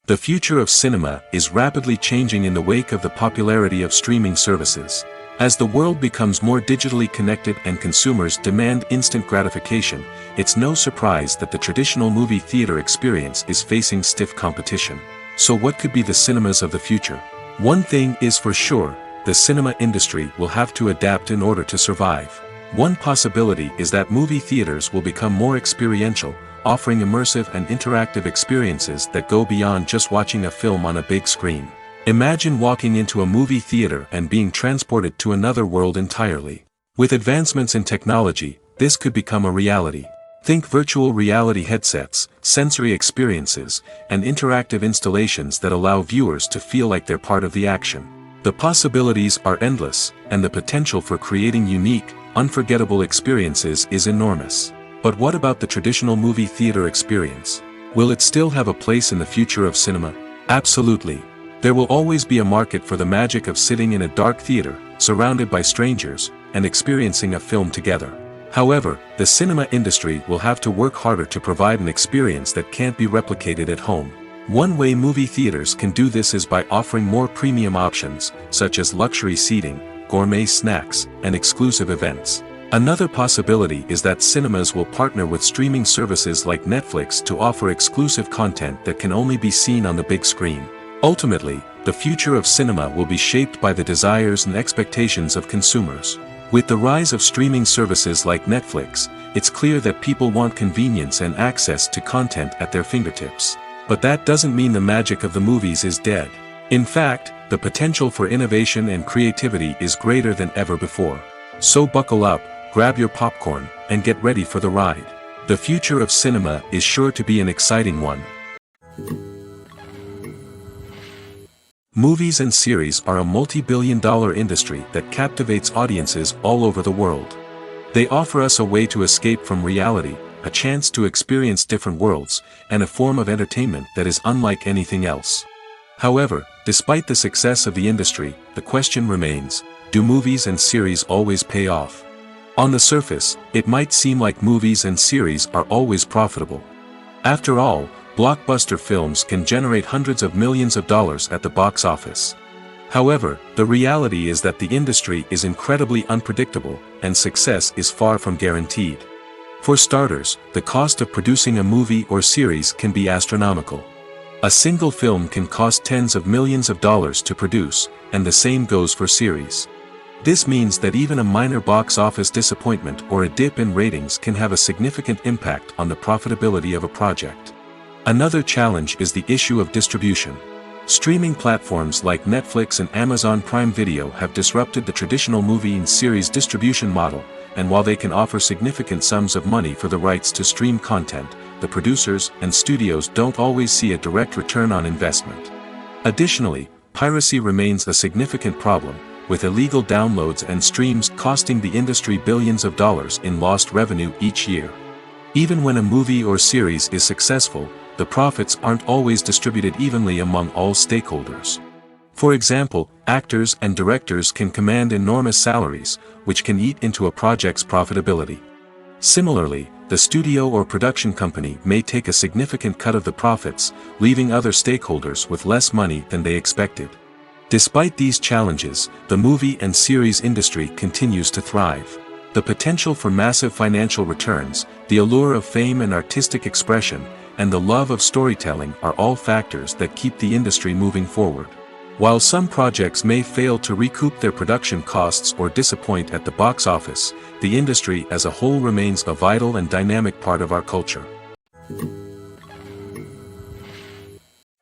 The future of cinema is rapidly changing in the wake of the popularity of streaming services. As the world becomes more digitally connected and consumers demand instant gratification, it's no surprise that the traditional movie theater experience is facing stiff competition. So what could be the cinemas of the future? One thing is for sure, the cinema industry will have to adapt in order to survive. One possibility is that movie theaters will become more experiential, offering immersive and interactive experiences that go beyond just watching a film on a big screen. Imagine walking into a movie theater and being transported to another world entirely. With advancements in technology, this could become a reality. Think virtual reality headsets, sensory experiences, and interactive installations that allow viewers to feel like they're part of the action. The possibilities are endless, and the potential for creating unique, unforgettable experiences is enormous. But what about the traditional movie theater experience? Will it still have a place in the future of cinema? Absolutely. There will always be a market for the magic of sitting in a dark theater, surrounded by strangers, and experiencing a film together. However, the cinema industry will have to work harder to provide an experience that can't be replicated at home. One way movie theaters can do this is by offering more premium options, such as luxury seating, gourmet snacks, and exclusive events. Another possibility is that cinemas will partner with streaming services like Netflix to offer exclusive content that can only be seen on the big screen. Ultimately, the future of cinema will be shaped by the desires and expectations of consumers. With the rise of streaming services like Netflix, it's clear that people want convenience and access to content at their fingertips. But that doesn't mean the magic of the movies is dead. In fact, the potential for innovation and creativity is greater than ever before. So buckle up, grab your popcorn, and get ready for the ride. The future of cinema is sure to be an exciting one. Movies and series are a multi-billion-dollar industry that captivates audiences all over the world. They offer us a way to escape from reality, a chance to experience different worlds, and a form of entertainment that is unlike anything else. However, despite the success of the industry, the question remains, do movies and series always pay off? On the surface, it might seem like movies and series are always profitable. After all, blockbuster films can generate hundreds of millions of dollars at the box office. However, the reality is that the industry is incredibly unpredictable, and success is far from guaranteed. For starters, the cost of producing a movie or series can be astronomical. A single film can cost tens of millions of dollars to produce, and the same goes for series. This means that even a minor box office disappointment or a dip in ratings can have a significant impact on the profitability of a project. Another challenge is the issue of distribution. Streaming platforms like Netflix and Amazon Prime Video have disrupted the traditional movie and series distribution model, and while they can offer significant sums of money for the rights to stream content, the producers and studios don't always see a direct return on investment. Additionally, piracy remains a significant problem, with illegal downloads and streams costing the industry billions of dollars in lost revenue each year. Even when a movie or series is successful, the profits aren't always distributed evenly among all stakeholders. For example, actors and directors can command enormous salaries, which can eat into a project's profitability. Similarly, the studio or production company may take a significant cut of the profits, leaving other stakeholders with less money than they expected. Despite these challenges, the movie and series industry continues to thrive. The potential for massive financial returns, the allure of fame and artistic expression, and the love of storytelling are all factors that keep the industry moving forward. While some projects may fail to recoup their production costs or disappoint at the box office, the industry as a whole remains a vital and dynamic part of our culture.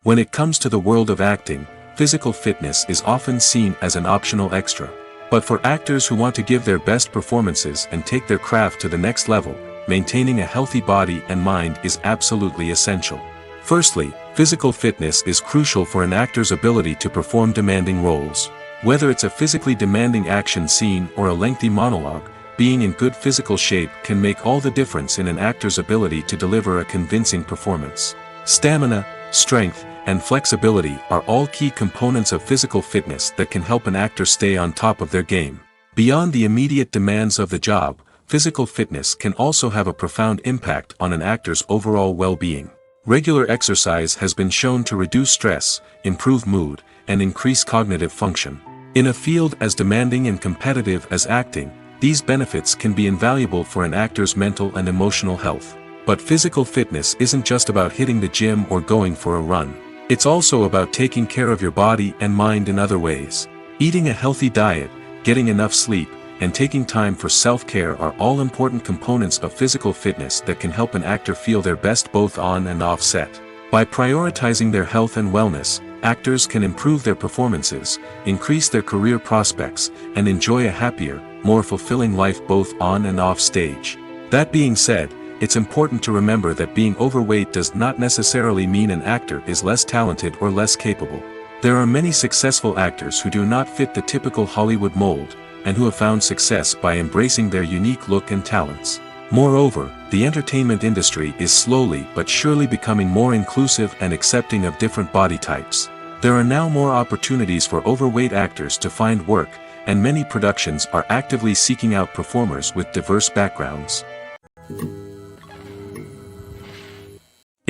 When it comes to the world of acting, physical fitness is often seen as an optional extra. But for actors who want to give their best performances and take their craft to the next level, maintaining a healthy body and mind is absolutely essential. Firstly, physical fitness is crucial for an actor's ability to perform demanding roles. Whether it's a physically demanding action scene or a lengthy monologue, being in good physical shape can make all the difference in an actor's ability to deliver a convincing performance. Stamina, strength, and flexibility are all key components of physical fitness that can help an actor stay on top of their game. Beyond the immediate demands of the job, physical fitness can also have a profound impact on an actor's overall well-being. Regular exercise has been shown to reduce stress, improve mood, and increase cognitive function. In a field as demanding and competitive as acting, these benefits can be invaluable for an actor's mental and emotional health. But physical fitness isn't just about hitting the gym or going for a run. It's also about taking care of your body and mind in other ways. Eating a healthy diet, getting enough sleep, and taking time for self-care are all important components of physical fitness that can help an actor feel their best both on and off set. By prioritizing their health and wellness, actors can improve their performances, increase their career prospects, and enjoy a happier, more fulfilling life both on and off stage. That being said, it's important to remember that being overweight does not necessarily mean an actor is less talented or less capable. There are many successful actors who do not fit the typical Hollywood mold, and who have found success by embracing their unique look and talents. Moreover, the entertainment industry is slowly but surely becoming more inclusive and accepting of different body types. There are now more opportunities for overweight actors to find work, and many productions are actively seeking out performers with diverse backgrounds.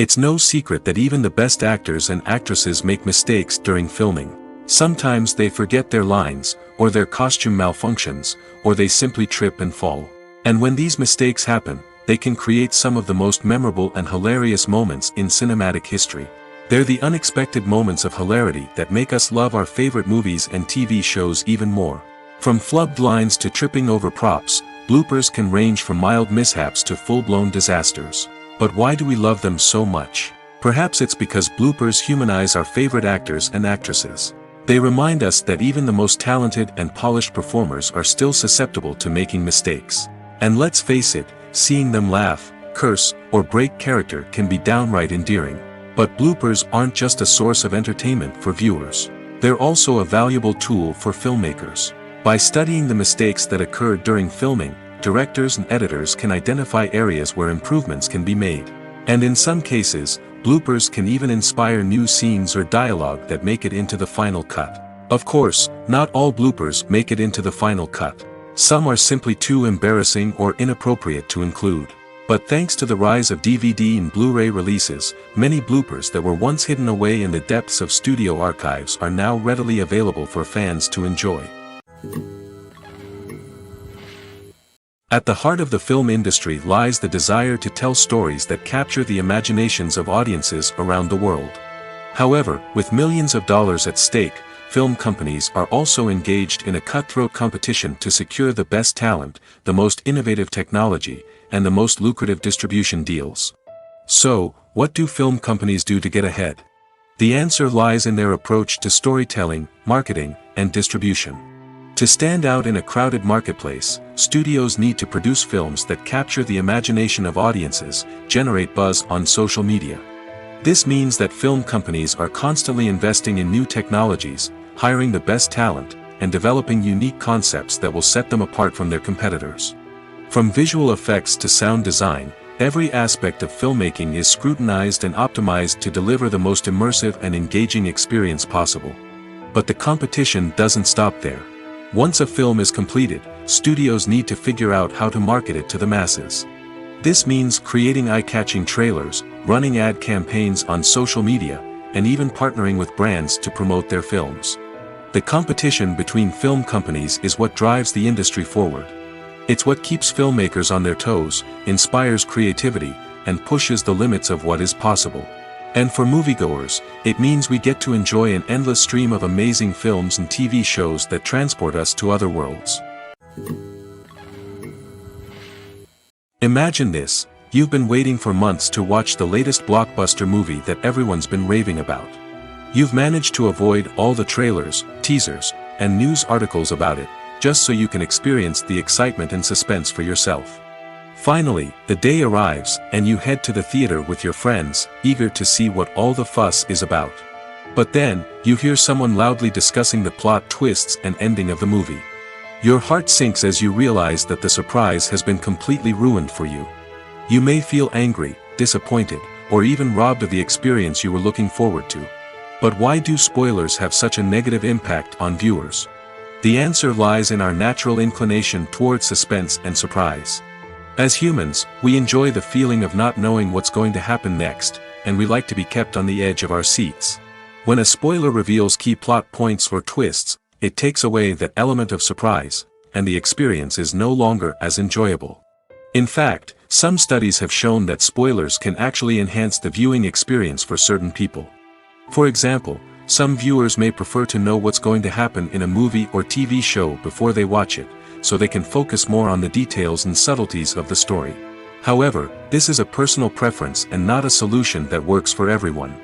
It's no secret that even the best actors and actresses make mistakes during filming. Sometimes they forget their lines, or their costume malfunctions, or they simply trip and fall. And when these mistakes happen, they can create some of the most memorable and hilarious moments in cinematic history. They're the unexpected moments of hilarity that make us love our favorite movies and TV shows even more. From flubbed lines to tripping over props, bloopers can range from mild mishaps to full-blown disasters. But why do we love them so much? Perhaps it's because bloopers humanize our favorite actors and actresses. They remind us that even the most talented and polished performers are still susceptible to making mistakes. And let's face it, seeing them laugh, curse, or break character can be downright endearing. But bloopers aren't just a source of entertainment for viewers. They're also a valuable tool for filmmakers. By studying the mistakes that occur during filming, directors and editors can identify areas where improvements can be made. And in some cases, bloopers can even inspire new scenes or dialogue that make it into the final cut. Of course, not all bloopers make it into the final cut. Some are simply too embarrassing or inappropriate to include. But thanks to the rise of DVD and Blu-ray releases, many bloopers that were once hidden away in the depths of studio archives are now readily available for fans to enjoy. At the heart of the film industry lies the desire to tell stories that capture the imaginations of audiences around the world. However, with millions of dollars at stake, film companies are also engaged in a cutthroat competition to secure the best talent, the most innovative technology, and the most lucrative distribution deals. So, what do film companies do to get ahead? The answer lies in their approach to storytelling, marketing, and distribution. To stand out in a crowded marketplace, studios need to produce films that capture the imagination of audiences, generate buzz on social media. This means that film companies are constantly investing in new technologies, hiring the best talent, and developing unique concepts that will set them apart from their competitors. From visual effects to sound design, every aspect of filmmaking is scrutinized and optimized to deliver the most immersive and engaging experience possible. But the competition doesn't stop there. Once a film is completed, studios need to figure out how to market it to the masses. This means creating eye-catching trailers, running ad campaigns on social media, and even partnering with brands to promote their films. The competition between film companies is what drives the industry forward. It's what keeps filmmakers on their toes, inspires creativity, and pushes the limits of what is possible. And for moviegoers, it means we get to enjoy an endless stream of amazing films and TV shows that transport us to other worlds. Imagine this: you've been waiting for months to watch the latest blockbuster movie that everyone's been raving about. You've managed to avoid all the trailers, teasers, and news articles about it, just so you can experience the excitement and suspense for yourself. Finally, the day arrives, and you head to the theater with your friends, eager to see what all the fuss is about. But then, you hear someone loudly discussing the plot twists and ending of the movie. Your heart sinks as you realize that the surprise has been completely ruined for you. You may feel angry, disappointed, or even robbed of the experience you were looking forward to. But why do spoilers have such a negative impact on viewers? The answer lies in our natural inclination toward suspense and surprise. As humans, we enjoy the feeling of not knowing what's going to happen next, and we like to be kept on the edge of our seats. When a spoiler reveals key plot points or twists, it takes away that element of surprise, and the experience is no longer as enjoyable. In fact, some studies have shown that spoilers can actually enhance the viewing experience for certain people. For example, some viewers may prefer to know what's going to happen in a movie or TV show before they watch it, so they can focus more on the details and subtleties of the story. However, this is a personal preference and not a solution that works for everyone.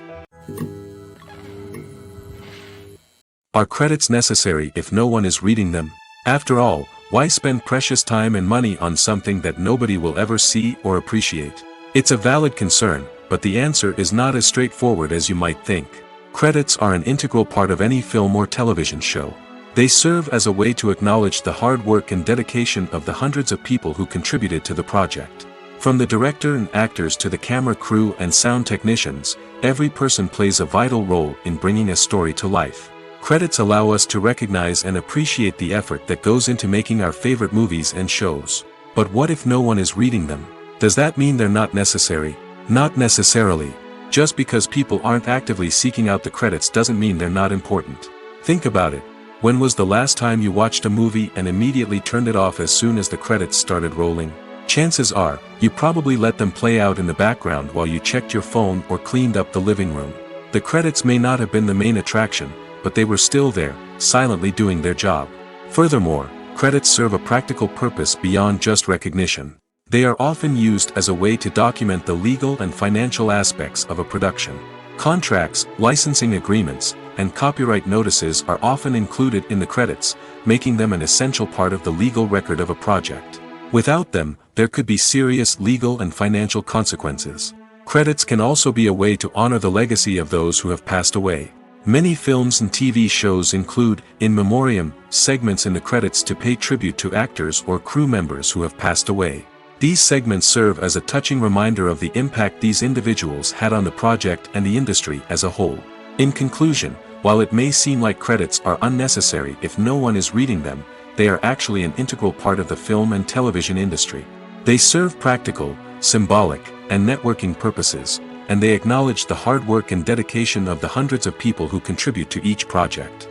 Are credits necessary if no one is reading them? After all, why spend precious time and money on something that nobody will ever see or appreciate? It's a valid concern, but the answer is not as straightforward as you might think. Credits are an integral part of any film or television show. They serve as a way to acknowledge the hard work and dedication of the hundreds of people who contributed to the project. From the director and actors to the camera crew and sound technicians, every person plays a vital role in bringing a story to life. Credits allow us to recognize and appreciate the effort that goes into making our favorite movies and shows. But what if no one is reading them? Does that mean they're not necessary? Not necessarily. Just because people aren't actively seeking out the credits doesn't mean they're not important. Think about it. When was the last time you watched a movie and immediately turned it off as soon as the credits started rolling? Chances are, you probably let them play out in the background while you checked your phone or cleaned up the living room. The credits may not have been the main attraction, but they were still there, silently doing their job. Furthermore, credits serve a practical purpose beyond just recognition. They are often used as a way to document the legal and financial aspects of a production. Contracts, licensing agreements, and copyright notices are often included in the credits, making them an essential part of the legal record of a project. Without them, there could be serious legal and financial consequences. Credits can also be a way to honor the legacy of those who have passed away. Many films and TV shows include, in memoriam, segments in the credits to pay tribute to actors or crew members who have passed away. These segments serve as a touching reminder of the impact these individuals had on the project and the industry as a whole. In conclusion, while it may seem like credits are unnecessary if no one is reading them, they are actually an integral part of the film and television industry. They serve practical, symbolic, and networking purposes, and they acknowledge the hard work and dedication of the hundreds of people who contribute to each project.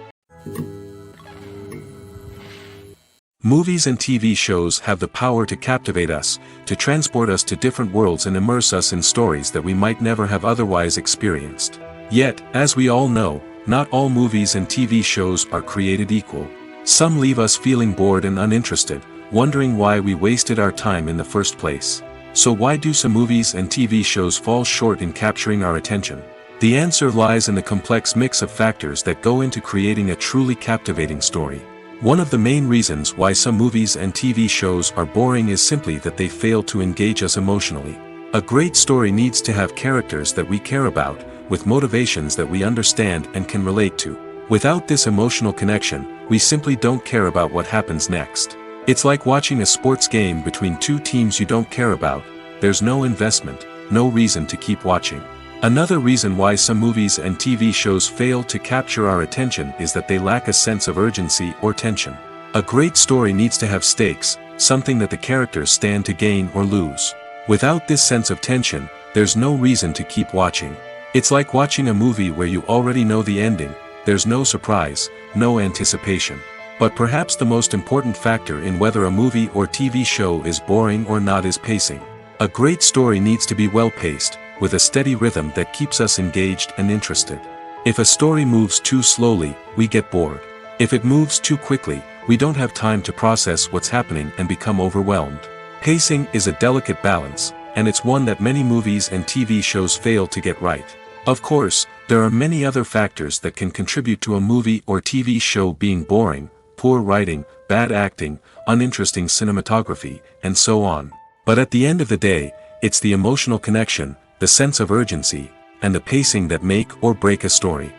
Movies and TV shows have the power to captivate us, to transport us to different worlds and immerse us in stories that we might never have otherwise experienced. Yet, as we all know, not all movies and TV shows are created equal. Some leave us feeling bored and uninterested, wondering why we wasted our time in the first place. So why do some movies and TV shows fall short in capturing our attention? The answer lies in the complex mix of factors that go into creating a truly captivating story. One of the main reasons why some movies and TV shows are boring is simply that they fail to engage us emotionally. A great story needs to have characters that we care about, with motivations that we understand and can relate to. Without this emotional connection, we simply don't care about what happens next. It's like watching a sports game between two teams you don't care about. There's no investment, no reason to keep watching. Another reason why some movies and TV shows fail to capture our attention is that they lack a sense of urgency or tension. A great story needs to have stakes, something that the characters stand to gain or lose. Without this sense of tension, there's no reason to keep watching. It's like watching a movie where you already know the ending. There's no surprise, no anticipation. But perhaps the most important factor in whether a movie or TV show is boring or not is pacing. A great story needs to be well-paced, with a steady rhythm that keeps us engaged and interested. If a story moves too slowly, we get bored. If it moves too quickly, we don't have time to process what's happening and become overwhelmed. Pacing is a delicate balance, and it's one that many movies and TV shows fail to get right. Of course, there are many other factors that can contribute to a movie or TV show being boring: poor writing, bad acting, uninteresting cinematography, and so on. But at the end of the day, it's the emotional connection, the sense of urgency, and the pacing that make or break a story.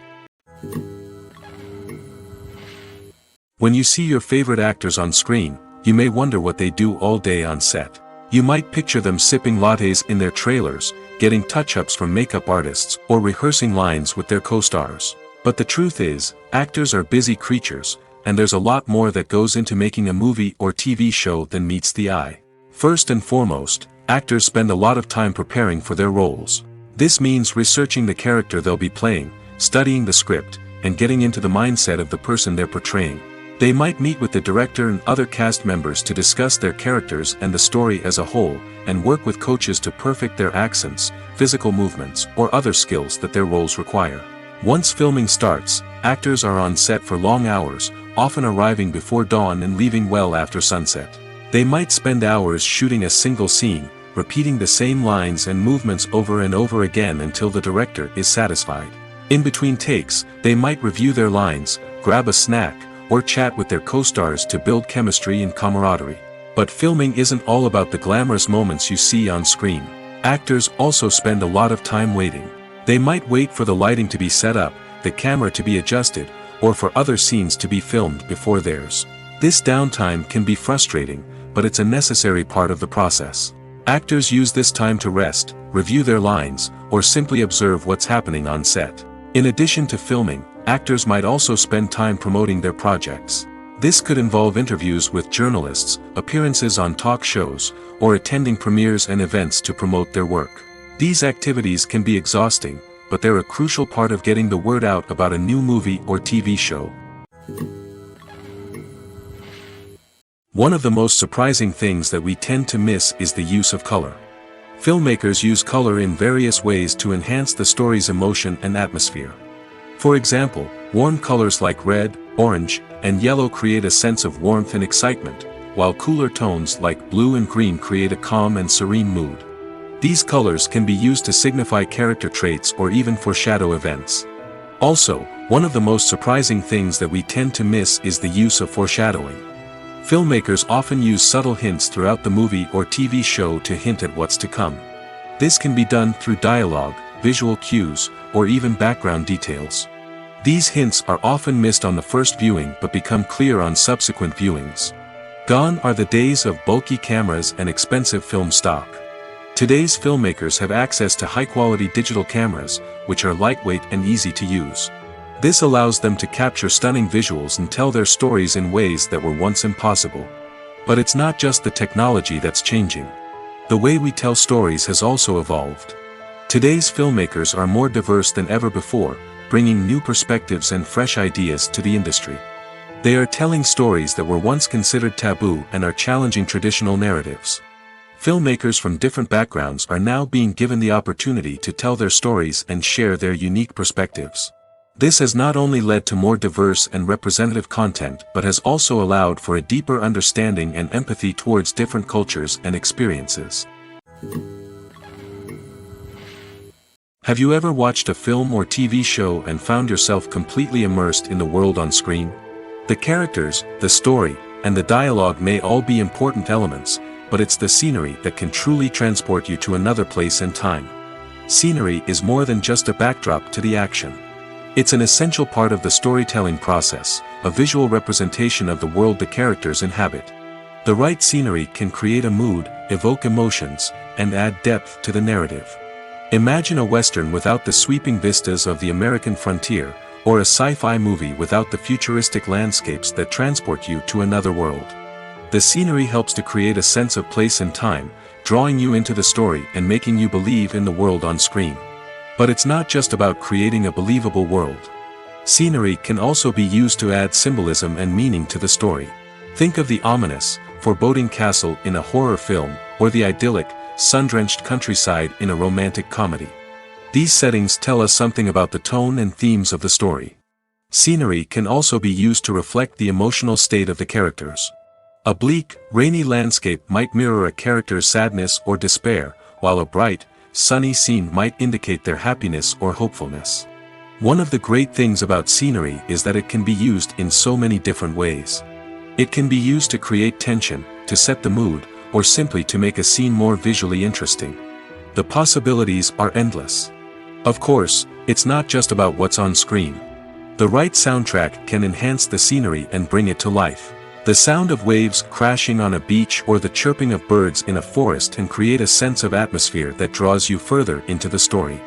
When you see your favorite actors on screen, you may wonder what they do all day on set. You might picture them sipping lattes in their trailers, getting touch-ups from makeup artists, or rehearsing lines with their co-stars. But the truth is, actors are busy creatures, and there's a lot more that goes into making a movie or TV show than meets the eye. First and foremost, actors spend a lot of time preparing for their roles. This means researching the character they'll be playing, studying the script, and getting into the mindset of the person they're portraying. They might meet with the director and other cast members to discuss their characters and the story as a whole, and work with coaches to perfect their accents, physical movements, or other skills that their roles require. Once filming starts, actors are on set for long hours, often arriving before dawn and leaving well after sunset. They might spend hours shooting a single scene, repeating the same lines and movements over and over again until the director is satisfied. In between takes, they might review their lines, grab a snack, or chat with their co-stars to build chemistry and camaraderie. But filming isn't all about the glamorous moments you see on screen. Actors also spend a lot of time waiting. They might wait for the lighting to be set up, the camera to be adjusted, or for other scenes to be filmed before theirs. This downtime can be frustrating, but it's a necessary part of the process. Actors use this time to rest, review their lines, or simply observe what's happening on set. In addition to filming, actors might also spend time promoting their projects. This could involve interviews with journalists, appearances on talk shows, or attending premieres and events to promote their work. These activities can be exhausting, but they're a crucial part of getting the word out about a new movie or TV show. One of the most surprising things that we tend to miss is the use of color. Filmmakers use color in various ways to enhance the story's emotion and atmosphere. For example, warm colors like red, orange, and yellow create a sense of warmth and excitement, while cooler tones like blue and green create a calm and serene mood. These colors can be used to signify character traits or even foreshadow events. Also, one of the most surprising things that we tend to miss is the use of foreshadowing. Filmmakers often use subtle hints throughout the movie or TV show to hint at what's to come. This can be done through dialogue, visual cues, or even background details. These hints are often missed on the first viewing but become clear on subsequent viewings. Gone are the days of bulky cameras and expensive film stock. Today's filmmakers have access to high-quality digital cameras, which are lightweight and easy to use. This allows them to capture stunning visuals and tell their stories in ways that were once impossible. But it's not just the technology that's changing. The way we tell stories has also evolved. Today's filmmakers are more diverse than ever before, bringing new perspectives and fresh ideas to the industry. They are telling stories that were once considered taboo and are challenging traditional narratives. Filmmakers from different backgrounds are now being given the opportunity to tell their stories and share their unique perspectives. This has not only led to more diverse and representative content but has also allowed for a deeper understanding and empathy towards different cultures and experiences. Have you ever watched a film or TV show and found yourself completely immersed in the world on screen? The characters, the story, and the dialogue may all be important elements, but it's the scenery that can truly transport you to another place and time. Scenery is more than just a backdrop to the action. It's an essential part of the storytelling process, a visual representation of the world the characters inhabit. The right scenery can create a mood, evoke emotions, and add depth to the narrative. Imagine a Western without the sweeping vistas of the American frontier, or a sci-fi movie without the futuristic landscapes that transport you to another world. The scenery helps to create a sense of place and time, drawing you into the story and making you believe in the world on screen. But it's not just about creating a believable world. Scenery can also be used to add symbolism and meaning to the story. Think of the ominous, foreboding castle in a horror film, or the idyllic, sun-drenched countryside in a romantic comedy. These settings tell us something about the tone and themes of the story. Scenery can also be used to reflect the emotional state of the characters. A bleak, rainy landscape might mirror a character's sadness or despair, while a bright, sunny scene might indicate their happiness or hopefulness. One of the great things about scenery is that it can be used in so many different ways. It can be used to create tension, to set the mood, or simply to make a scene more visually interesting. The possibilities are endless. Of course, it's not just about what's on screen. The right soundtrack can enhance the scenery and bring it to life. The sound of waves crashing on a beach or the chirping of birds in a forest can create a sense of atmosphere that draws you further into the story.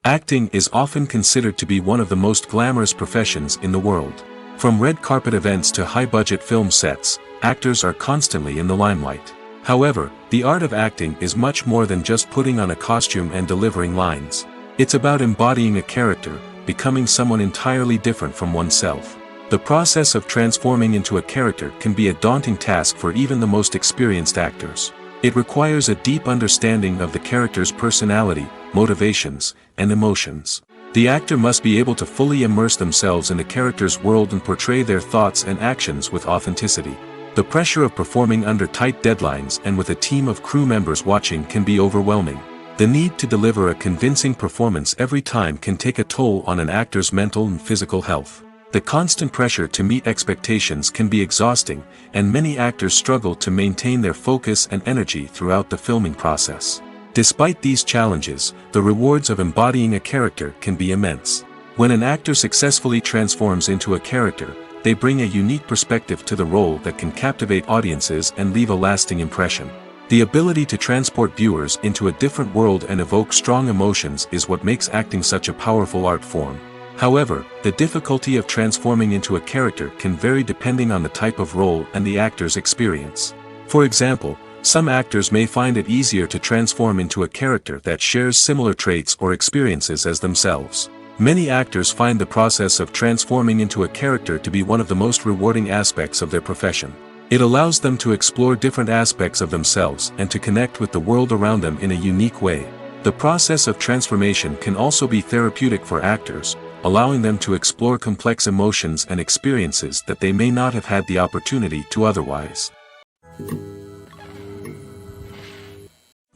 Acting is often considered to be one of the most glamorous professions in the world. From red carpet events to high-budget film sets, actors are constantly in the limelight. However, the art of acting is much more than just putting on a costume and delivering lines. It's about embodying a character, becoming someone entirely different from oneself. The process of transforming into a character can be a daunting task for even the most experienced actors. It requires a deep understanding of the character's personality, motivations, and emotions. The actor must be able to fully immerse themselves in the character's world and portray their thoughts and actions with authenticity. The pressure of performing under tight deadlines and with a team of crew members watching can be overwhelming. The need to deliver a convincing performance every time can take a toll on an actor's mental and physical health. The constant pressure to meet expectations can be exhausting, and many actors struggle to maintain their focus and energy throughout the filming process. Despite these challenges, the rewards of embodying a character can be immense. When an actor successfully transforms into a character, they bring a unique perspective to the role that can captivate audiences and leave a lasting impression. The ability to transport viewers into a different world and evoke strong emotions is what makes acting such a powerful art form. However, the difficulty of transforming into a character can vary depending on the type of role and the actor's experience. For example, Some actors may find it easier to transform into a character that shares similar traits or experiences as themselves. Many actors find the process of transforming into a character to be one of the most rewarding aspects of their profession. It allows them to explore different aspects of themselves and to connect with the world around them in a unique way. The process of transformation can also be therapeutic for actors, allowing them to explore complex emotions and experiences that they may not have had the opportunity to otherwise.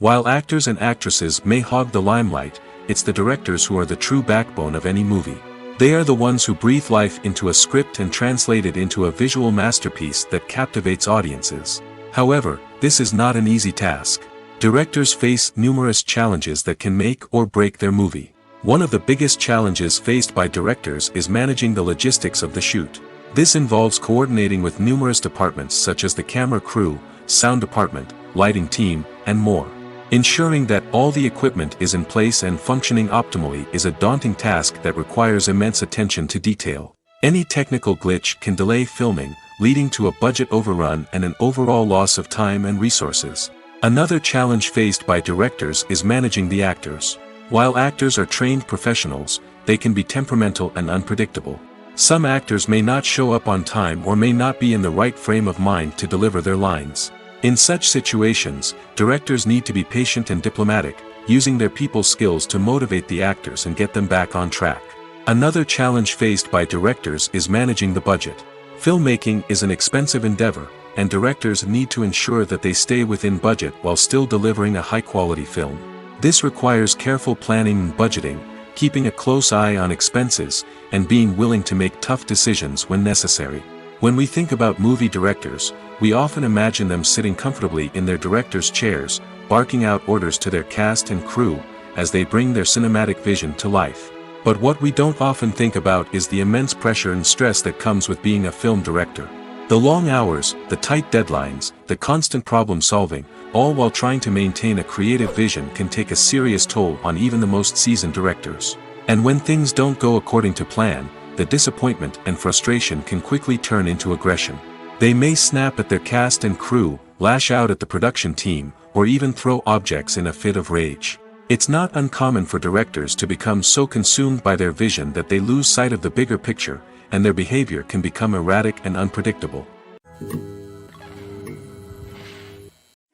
While actors and actresses may hog the limelight, it's the directors who are the true backbone of any movie. They are the ones who breathe life into a script and translate it into a visual masterpiece that captivates audiences. However, this is not an easy task. Directors face numerous challenges that can make or break their movie. One of the biggest challenges faced by directors is managing the logistics of the shoot. This involves coordinating with numerous departments such as the camera crew, sound department, lighting team, and more. Ensuring that all the equipment is in place and functioning optimally is a daunting task that requires immense attention to detail. Any technical glitch can delay filming, leading to a budget overrun and an overall loss of time and resources. Another challenge faced by directors is managing the actors. While actors are trained professionals, they can be temperamental and unpredictable. Some actors may not show up on time or may not be in the right frame of mind to deliver their lines. In such situations, directors need to be patient and diplomatic, using their people skills to motivate the actors and get them back on track. Another challenge faced by directors is managing the budget. Filmmaking is an expensive endeavor, and directors need to ensure that they stay within budget while still delivering a high-quality film. This requires careful planning and budgeting, keeping a close eye on expenses, and being willing to make tough decisions when necessary. When we think about movie directors, we often imagine them sitting comfortably in their director's chairs, barking out orders to their cast and crew, as they bring their cinematic vision to life. But what we don't often think about is the immense pressure and stress that comes with being a film director. The long hours, the tight deadlines, the constant problem solving, all while trying to maintain a creative vision can take a serious toll on even the most seasoned directors. And when things don't go according to plan, the disappointment and frustration can quickly turn into aggression. They may snap at their cast and crew, lash out at the production team, or even throw objects in a fit of rage. It's not uncommon for directors to become so consumed by their vision that they lose sight of the bigger picture, and their behavior can become erratic and unpredictable.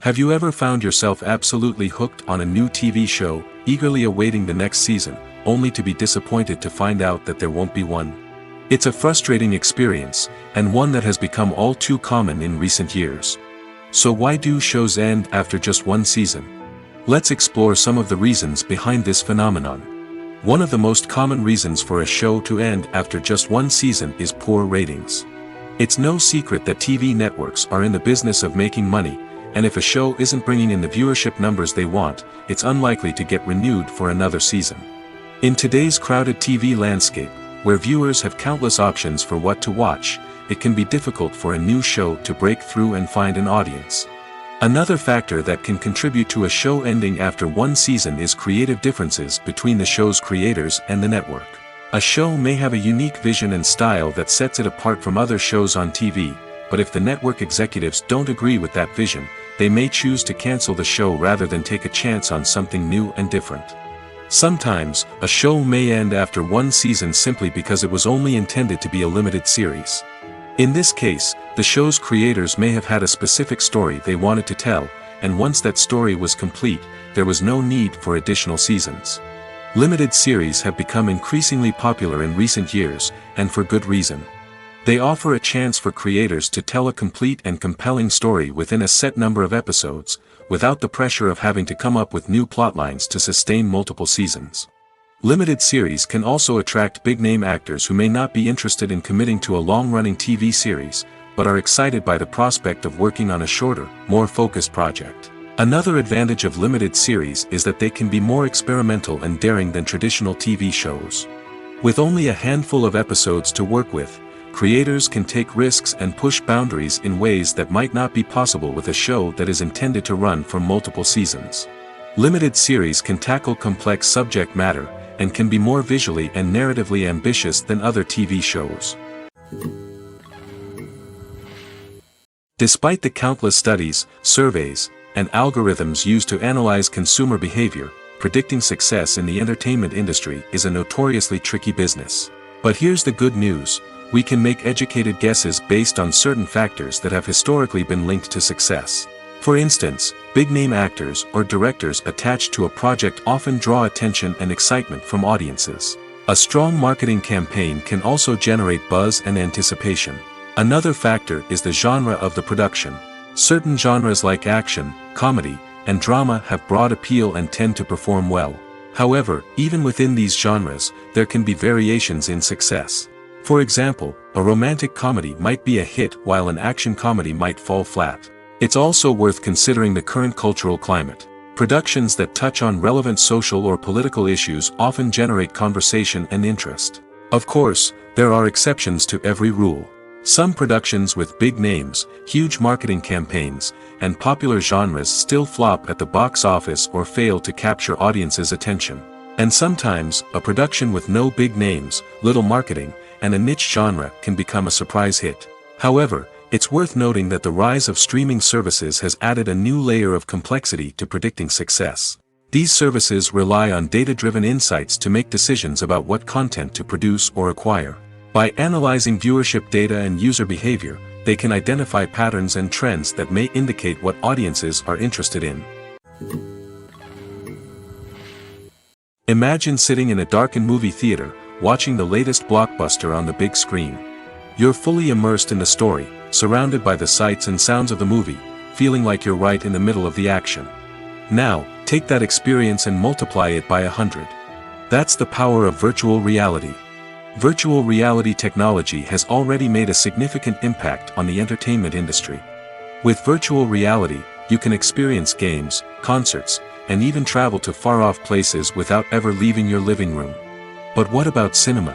Have you ever found yourself absolutely hooked on a new TV show, eagerly awaiting the next season, only to be disappointed to find out that there won't be one? It's a frustrating experience, and one that has become all too common in recent years. So why do shows end after just one season? Let's explore some of the reasons behind this phenomenon. One of the most common reasons for a show to end after just one season is poor ratings. It's no secret that TV networks are in the business of making money, and if a show isn't bringing in the viewership numbers they want, it's unlikely to get renewed for another season. In today's crowded TV landscape, where viewers have countless options for what to watch, it can be difficult for a new show to break through and find an audience. Another factor that can contribute to a show ending after one season is creative differences between the show's creators and the network. A show may have a unique vision and style that sets it apart from other shows on TV, but if the network executives don't agree with that vision, they may choose to cancel the show rather than take a chance on something new and different. Sometimes, a show may end after one season simply because it was only intended to be a limited series. In this case, the show's creators may have had a specific story they wanted to tell, and once that story was complete, there was no need for additional seasons. Limited series have become increasingly popular in recent years, and for good reason. They offer a chance for creators to tell a complete and compelling story within a set number of episodes, without the pressure of having to come up with new plotlines to sustain multiple seasons. Limited series can also attract big-name actors who may not be interested in committing to a long-running TV series, but are excited by the prospect of working on a shorter, more focused project. Another advantage of limited series is that they can be more experimental and daring than traditional TV shows. With only a handful of episodes to work with, creators can take risks and push boundaries in ways that might not be possible with a show that is intended to run for multiple seasons. Limited series can tackle complex subject matter, and can be more visually and narratively ambitious than other TV shows. Despite the countless studies, surveys, and algorithms used to analyze consumer behavior, predicting success in the entertainment industry is a notoriously tricky business. But here's the good news: we can make educated guesses based on certain factors that have historically been linked to success. For instance, big-name actors or directors attached to a project often draw attention and excitement from audiences. A strong marketing campaign can also generate buzz and anticipation. Another factor is the genre of the production. Certain genres like action, comedy, and drama have broad appeal and tend to perform well. However, even within these genres, there can be variations in success. For example, a romantic comedy might be a hit while an action comedy might fall flat. It's also worth considering the current cultural climate. Productions that touch on relevant social or political issues often generate conversation and interest. Of course, there are exceptions to every rule. Some productions with big names, huge marketing campaigns, and popular genres still flop at the box office or fail to capture audiences' attention. And sometimes, a production with no big names, little marketing, and a niche genre can become a surprise hit. However, it's worth noting that the rise of streaming services has added a new layer of complexity to predicting success. These services rely on data-driven insights to make decisions about what content to produce or acquire. By analyzing viewership data and user behavior, they can identify patterns and trends that may indicate what audiences are interested in. Imagine sitting in a darkened movie theater, watching the latest blockbuster on the big screen. You're fully immersed in the story, surrounded by the sights and sounds of the movie, feeling like you're right in the middle of the action. Now, take that experience and multiply it by 100. That's the power of virtual reality. Virtual reality technology has already made a significant impact on the entertainment industry. With virtual reality, you can experience games, concerts, and even travel to far-off places without ever leaving your living room. But what about cinema?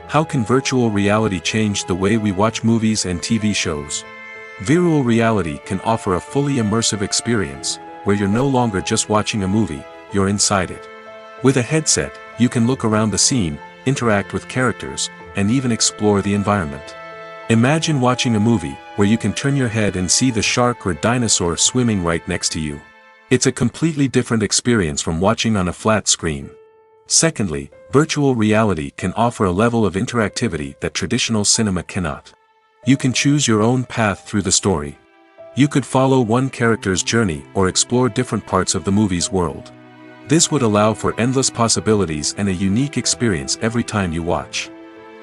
How can virtual reality change the way we watch movies and TV shows? Virtual reality can offer a fully immersive experience, where you're no longer just watching a movie, you're inside it. With a headset, you can look around the scene, interact with characters, and even explore the environment. Imagine watching a movie where you can turn your head and see the shark or dinosaur swimming right next to you. It's a completely different experience from watching on a flat screen. Secondly, virtual reality can offer a level of interactivity that traditional cinema cannot. You can choose your own path through the story. You could follow one character's journey or explore different parts of the movie's world. This would allow for endless possibilities and a unique experience every time you watch.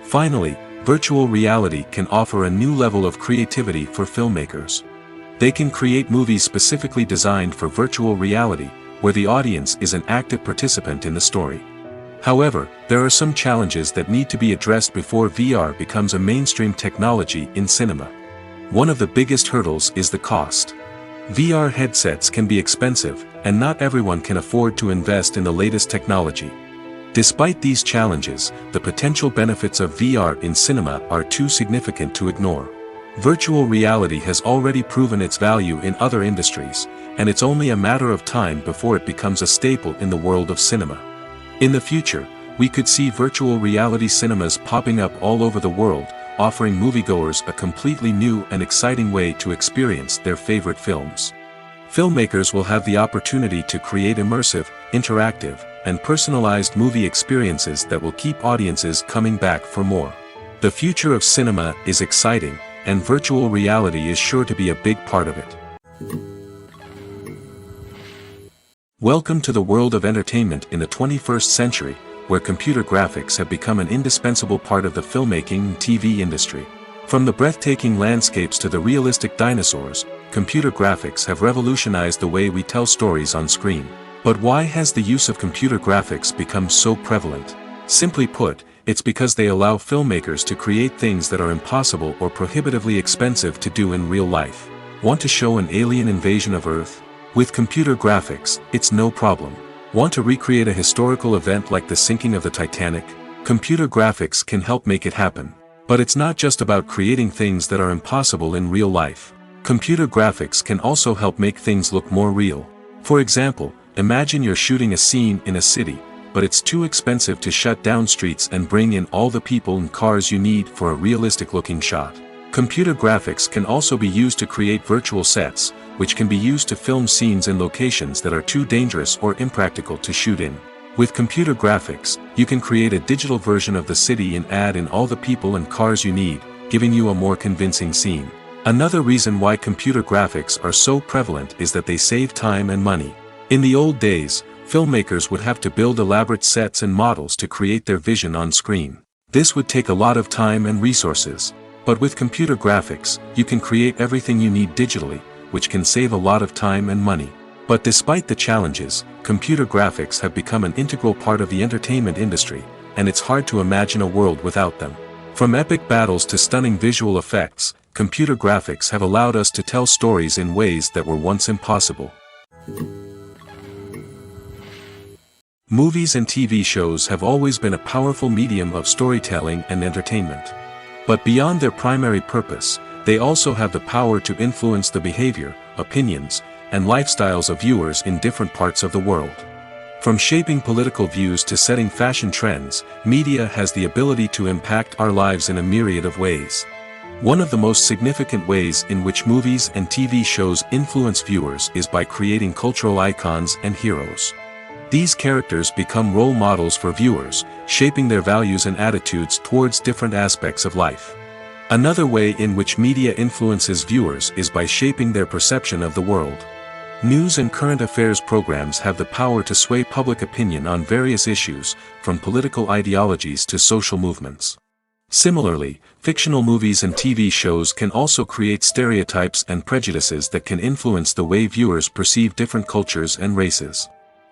Finally, virtual reality can offer a new level of creativity for filmmakers. They can create movies specifically designed for virtual reality, where the audience is an active participant in the story. However, there are some challenges that need to be addressed before VR becomes a mainstream technology in cinema. One of the biggest hurdles is the cost. VR headsets can be expensive, and not everyone can afford to invest in the latest technology. Despite these challenges, the potential benefits of VR in cinema are too significant to ignore. Virtual reality has already proven its value in other industries, and it's only a matter of time before it becomes a staple in the world of cinema. In the future, we could see virtual reality cinemas popping up all over the world, offering moviegoers a completely new and exciting way to experience their favorite films. Filmmakers will have the opportunity to create immersive, interactive, and personalized movie experiences that will keep audiences coming back for more. The future of cinema is exciting, and virtual reality is sure to be a big part of it. Welcome to the world of entertainment in the 21st century, where computer graphics have become an indispensable part of the filmmaking and TV industry. From the breathtaking landscapes to the realistic dinosaurs, computer graphics have revolutionized the way we tell stories on screen. But why has the use of computer graphics become so prevalent? Simply put, it's because they allow filmmakers to create things that are impossible or prohibitively expensive to do in real life. Want to show an alien invasion of Earth? With computer graphics, it's no problem. Want to recreate a historical event like the sinking of the Titanic? Computer graphics can help make it happen. But it's not just about creating things that are impossible in real life. Computer graphics can also help make things look more real. For example, imagine you're shooting a scene in a city, but it's too expensive to shut down streets and bring in all the people and cars you need for a realistic-looking shot. Computer graphics can also be used to create virtual sets, which can be used to film scenes in locations that are too dangerous or impractical to shoot in. With computer graphics, you can create a digital version of the city and add in all the people and cars you need, giving you a more convincing scene. Another reason why computer graphics are so prevalent is that they save time and money. In the old days, filmmakers would have to build elaborate sets and models to create their vision on screen. This would take a lot of time and resources. But with computer graphics, you can create everything you need digitally, which can save a lot of time and money. But despite the challenges, computer graphics have become an integral part of the entertainment industry, and it's hard to imagine a world without them. From epic battles to stunning visual effects, computer graphics have allowed us to tell stories in ways that were once impossible. Movies and TV shows have always been a powerful medium of storytelling and entertainment. But beyond their primary purpose, they also have the power to influence the behavior, opinions, and lifestyles of viewers in different parts of the world. From shaping political views to setting fashion trends, media has the ability to impact our lives in a myriad of ways. One of the most significant ways in which movies and TV shows influence viewers is by creating cultural icons and heroes. These characters become role models for viewers, shaping their values and attitudes towards different aspects of life. Another way in which media influences viewers is by shaping their perception of the world. News and current affairs programs have the power to sway public opinion on various issues, from political ideologies to social movements. Similarly, fictional movies and TV shows can also create stereotypes and prejudices that can influence the way viewers perceive different cultures and races.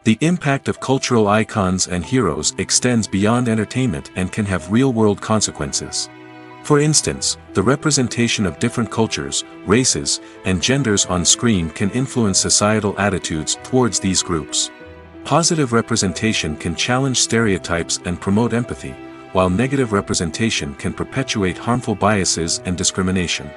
The impact of cultural icons and heroes extends beyond entertainment and can have real-world consequences. For instance, the representation of different cultures, races, and genders on screen can influence societal attitudes towards these groups. Positive representation can challenge stereotypes and promote empathy, while negative representation can perpetuate harmful biases and discrimination.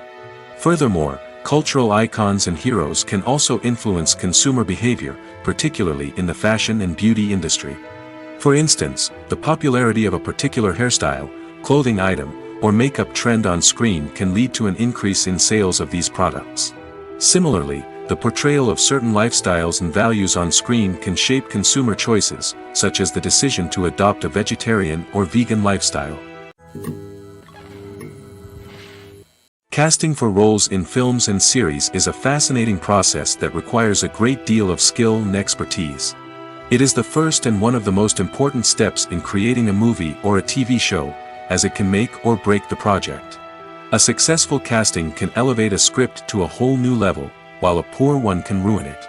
Furthermore, cultural icons and heroes can also influence consumer behavior, particularly in the fashion and beauty industry. For instance, the popularity of a particular hairstyle, clothing item, or makeup trend on screen can lead to an increase in sales of these products. Similarly, the portrayal of certain lifestyles and values on screen can shape consumer choices, such as the decision to adopt a vegetarian or vegan lifestyle. Casting for roles in films and series is a fascinating process that requires a great deal of skill and expertise. It is the first and one of the most important steps in creating a movie or a TV show, as it can make or break the project. A successful casting can elevate a script to a whole new level, while a poor one can ruin it.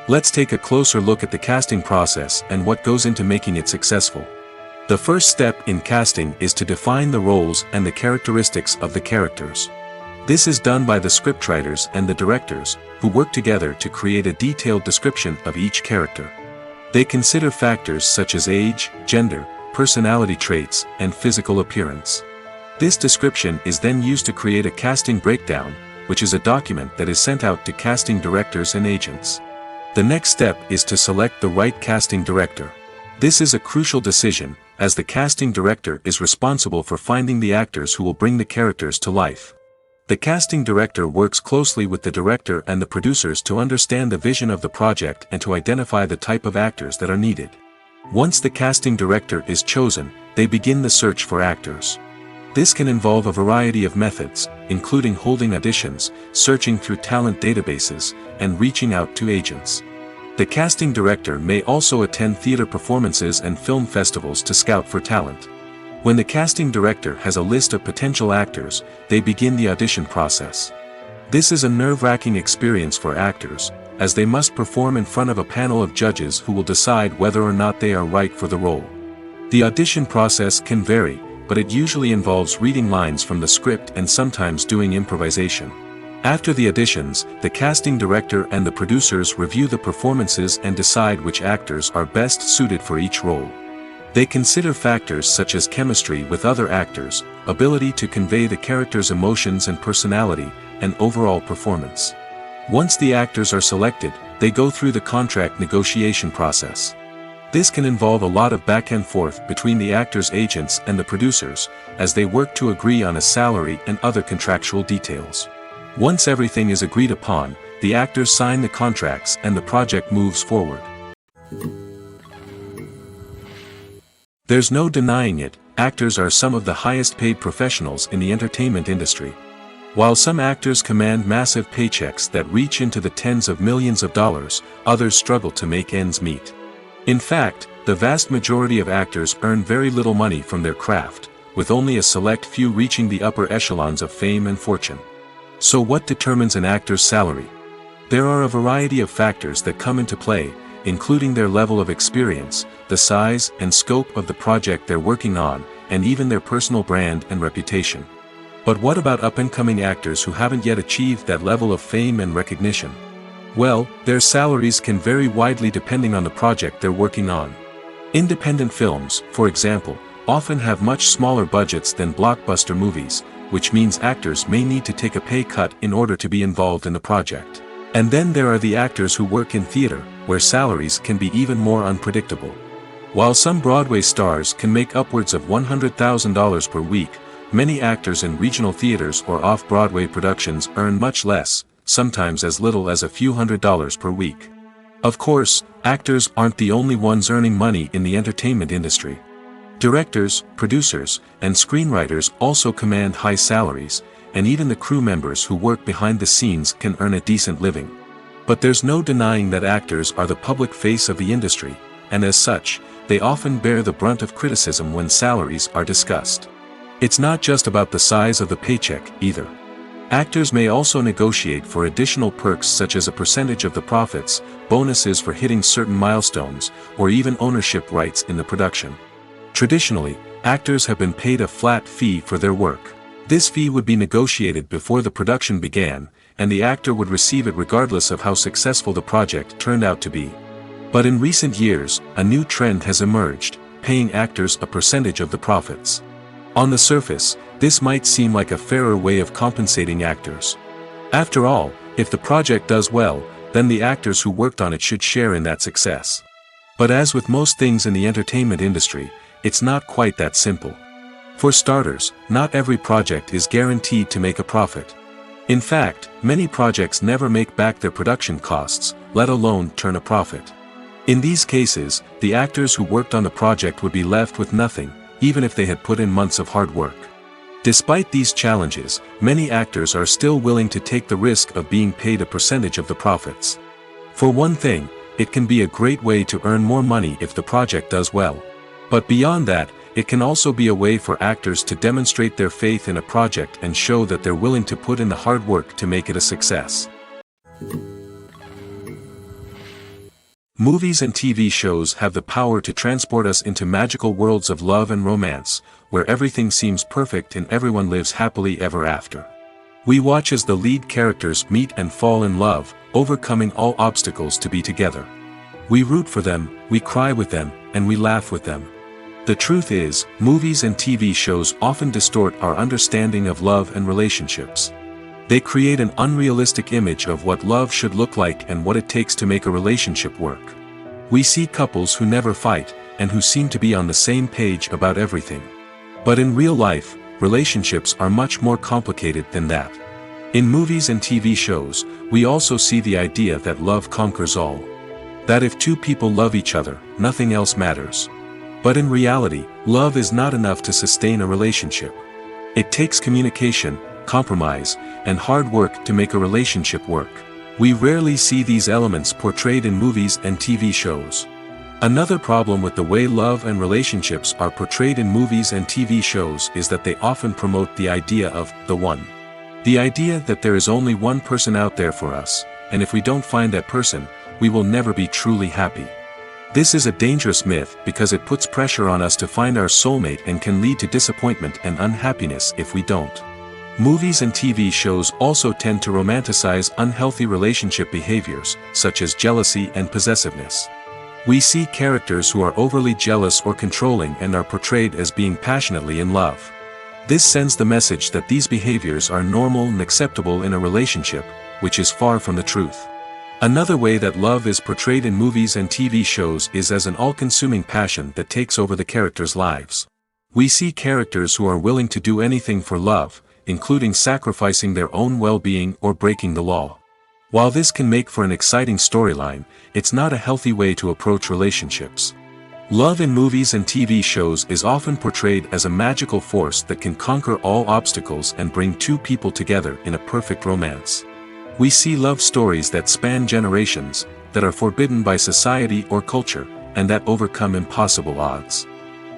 Let's take a closer look at the casting process and what goes into making it successful. The first step in casting is to define the roles and the characteristics of the characters. This is done by the scriptwriters and the directors, who work together to create a detailed description of each character. They consider factors such as age, gender, personality traits, and physical appearance. This description is then used to create a casting breakdown, which is a document that is sent out to casting directors and agents. The next step is to select the right casting director. This is a crucial decision, as the casting director is responsible for finding the actors who will bring the characters to life. The casting director works closely with the director and the producers to understand the vision of the project and to identify the type of actors that are needed. Once the casting director is chosen, they begin the search for actors. This can involve a variety of methods, including holding auditions, searching through talent databases, and reaching out to agents. The casting director may also attend theater performances and film festivals to scout for talent. When the casting director has a list of potential actors, they begin the audition process. This is a nerve-wracking experience for actors, as they must perform in front of a panel of judges who will decide whether or not they are right for the role. The audition process can vary, but it usually involves reading lines from the script and sometimes doing improvisation. After the auditions, the casting director and the producers review the performances and decide which actors are best suited for each role. They consider factors such as chemistry with other actors, ability to convey the character's emotions and personality, and overall performance. Once the actors are selected, they go through the contract negotiation process. This can involve a lot of back and forth between the actors' agents and the producers, as they work to agree on a salary and other contractual details. Once everything is agreed upon, the actors sign the contracts and the project moves forward. There's no denying it, actors are some of the highest paid professionals in the entertainment industry. While some actors command massive paychecks that reach into the tens of millions of dollars, others struggle to make ends meet. In fact, the vast majority of actors earn very little money from their craft, with only a select few reaching the upper echelons of fame and fortune. So what determines an actor's salary? There are a variety of factors that come into play, including their level of experience, the size and scope of the project they're working on, and even their personal brand and reputation. But what about up-and-coming actors who haven't yet achieved that level of fame and recognition? Well, their salaries can vary widely depending on the project they're working on. Independent films, for example, often have much smaller budgets than blockbuster movies, which means actors may need to take a pay cut in order to be involved in the project. And then there are the actors who work in theater, where salaries can be even more unpredictable. While some Broadway stars can make upwards of $100,000 per week, many actors in regional theaters or off-Broadway productions earn much less, sometimes as little as a few $100s per week. Of course, actors aren't the only ones earning money in the entertainment industry. Directors, producers, and screenwriters also command high salaries, and even the crew members who work behind the scenes can earn a decent living. But there's no denying that actors are the public face of the industry, and as such, they often bear the brunt of criticism when salaries are discussed. It's not just about the size of the paycheck, either. Actors may also negotiate for additional perks such as a percentage of the profits, bonuses for hitting certain milestones, or even ownership rights in the production. Traditionally, actors have been paid a flat fee for their work. This fee would be negotiated before the production began, and the actor would receive it regardless of how successful the project turned out to be. But in recent years, a new trend has emerged, paying actors a percentage of the profits. On the surface, this might seem like a fairer way of compensating actors. After all, if the project does well, then the actors who worked on it should share in that success. But as with most things in the entertainment industry, it's not quite that simple. For starters, not every project is guaranteed to make a profit. In fact, many projects never make back their production costs, let alone turn a profit. In these cases, the actors who worked on the project would be left with nothing, even if they had put in months of hard work. Despite these challenges, many actors are still willing to take the risk of being paid a percentage of the profits. For one thing, it can be a great way to earn more money if the project does well. But beyond that, it can also be a way for actors to demonstrate their faith in a project and show that they're willing to put in the hard work to make it a success. Movies and TV shows have the power to transport us into magical worlds of love and romance, where everything seems perfect and everyone lives happily ever after. We watch as the lead characters meet and fall in love, overcoming all obstacles to be together. We root for them, we cry with them, and we laugh with them. The truth is, movies and TV shows often distort our understanding of love and relationships. They create an unrealistic image of what love should look like and what it takes to make a relationship work. We see couples who never fight, and who seem to be on the same page about everything. But in real life, relationships are much more complicated than that. In movies and TV shows, we also see the idea that love conquers all. That if two people love each other, nothing else matters. But in reality, love is not enough to sustain a relationship. It takes communication, compromise, and hard work to make a relationship work. We rarely see these elements portrayed in movies and TV shows. Another problem with the way love and relationships are portrayed in movies and TV shows is that they often promote the idea of the one. The idea that there is only one person out there for us, and if we don't find that person, we will never be truly happy. This is a dangerous myth because it puts pressure on us to find our soulmate and can lead to disappointment and unhappiness if we don't. Movies and TV shows also tend to romanticize unhealthy relationship behaviors, such as jealousy and possessiveness. We see characters who are overly jealous or controlling and are portrayed as being passionately in love. This sends the message that these behaviors are normal and acceptable in a relationship, which is far from the truth. Another way that love is portrayed in movies and TV shows is as an all-consuming passion that takes over the characters' lives. We see characters who are willing to do anything for love, including sacrificing their own well-being or breaking the law. While this can make for an exciting storyline, it's not a healthy way to approach relationships. Love in movies and TV shows is often portrayed as a magical force that can conquer all obstacles and bring two people together in a perfect romance. We see love stories that span generations, that are forbidden by society or culture, and that overcome impossible odds.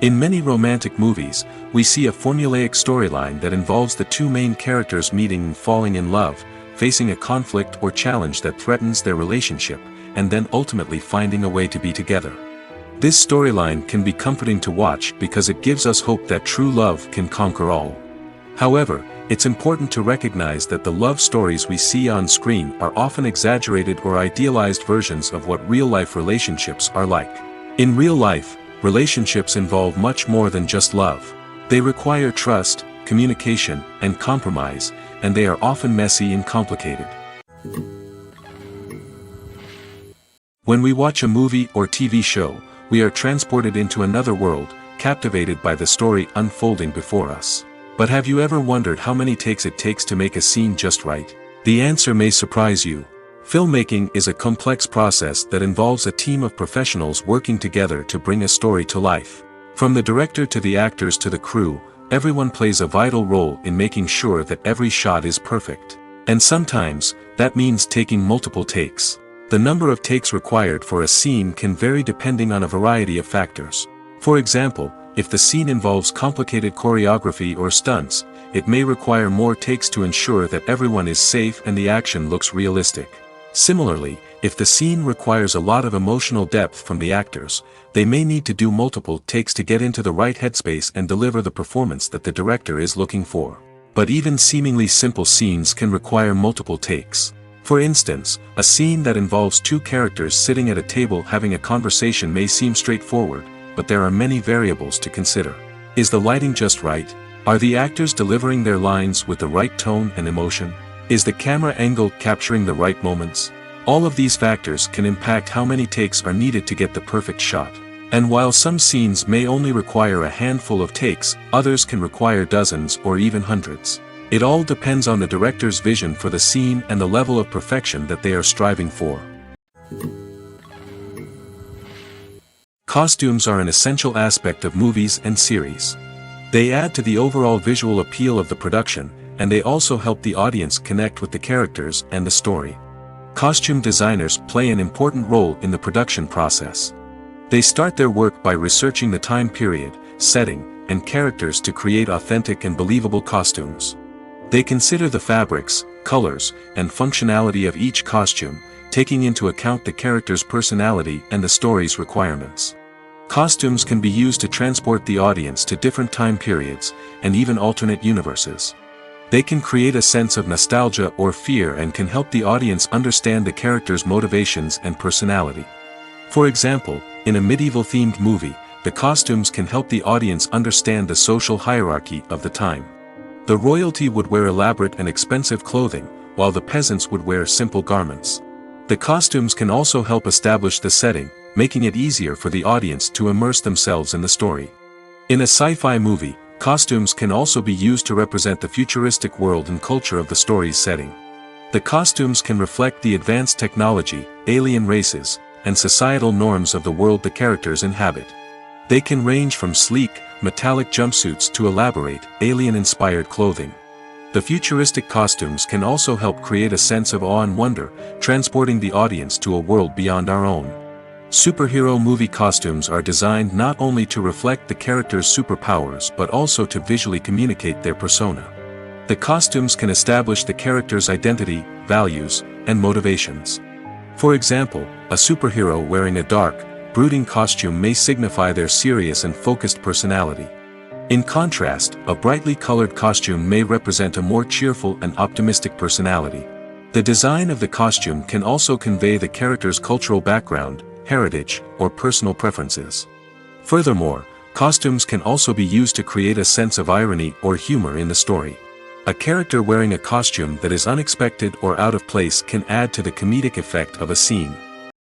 In many romantic movies, we see a formulaic storyline that involves the two main characters meeting and falling in love, facing a conflict or challenge that threatens their relationship, and then ultimately finding a way to be together. This storyline can be comforting to watch because it gives us hope that true love can conquer all. However, it's important to recognize that the love stories we see on screen are often exaggerated or idealized versions of what real-life relationships are like. In real life, relationships involve much more than just love. They require trust, communication, and compromise, and they are often messy and complicated. When we watch a movie or TV show, we are transported into another world, captivated by the story unfolding before us. But have you ever wondered how many takes it takes to make a scene just right? The answer may surprise you. Filmmaking is a complex process that involves a team of professionals working together to bring a story to life. From the director to the actors to the crew, everyone plays a vital role in making sure that every shot is perfect. And sometimes, that means taking multiple takes. The number of takes required for a scene can vary depending on a variety of factors. For example, if the scene involves complicated choreography or stunts, it may require more takes to ensure that everyone is safe and the action looks realistic. Similarly, if the scene requires a lot of emotional depth from the actors, they may need to do multiple takes to get into the right headspace and deliver the performance that the director is looking for. But even seemingly simple scenes can require multiple takes. For instance, a scene that involves two characters sitting at a table having a conversation may seem straightforward, but there are many variables to consider. Is the lighting just right? Are the actors delivering their lines with the right tone and emotion? Is the camera angle capturing the right moments? All of these factors can impact how many takes are needed to get the perfect shot. And while some scenes may only require a handful of takes, others can require dozens or even hundreds. It all depends on the director's vision for the scene and the level of perfection that they are striving for. Costumes are an essential aspect of movies and series. They add to the overall visual appeal of the production, and they also help the audience connect with the characters and the story. Costume designers play an important role in the production process. They start their work by researching the time period, setting, and characters to create authentic and believable costumes. They consider the fabrics, colors, and functionality of each costume, taking into account the character's personality and the story's requirements. Costumes can be used to transport the audience to different time periods, and even alternate universes. They can create a sense of nostalgia or fear and can help the audience understand the character's motivations and personality. For example, in a medieval-themed movie, the costumes can help the audience understand the social hierarchy of the time. The royalty would wear elaborate and expensive clothing, while the peasants would wear simple garments. The costumes can also help establish the setting, making it easier for the audience to immerse themselves in the story. In a sci-fi movie, costumes can also be used to represent the futuristic world and culture of the story's setting. The costumes can reflect the advanced technology, alien races, and societal norms of the world the characters inhabit. They can range from sleek, metallic jumpsuits to elaborate, alien-inspired clothing. The futuristic costumes can also help create a sense of awe and wonder, transporting the audience to a world beyond our own. Superhero movie costumes are designed not only to reflect the character's superpowers but also to visually communicate their persona. The costumes can establish the character's identity, values, and motivations. For example, a superhero wearing a dark, brooding costume may signify their serious and focused personality. In contrast, a brightly colored costume may represent a more cheerful and optimistic personality. The design of the costume can also convey the character's cultural background, heritage, or personal preferences. Furthermore, costumes can also be used to create a sense of irony or humor in the story. A character wearing a costume that is unexpected or out of place can add to the comedic effect of a scene.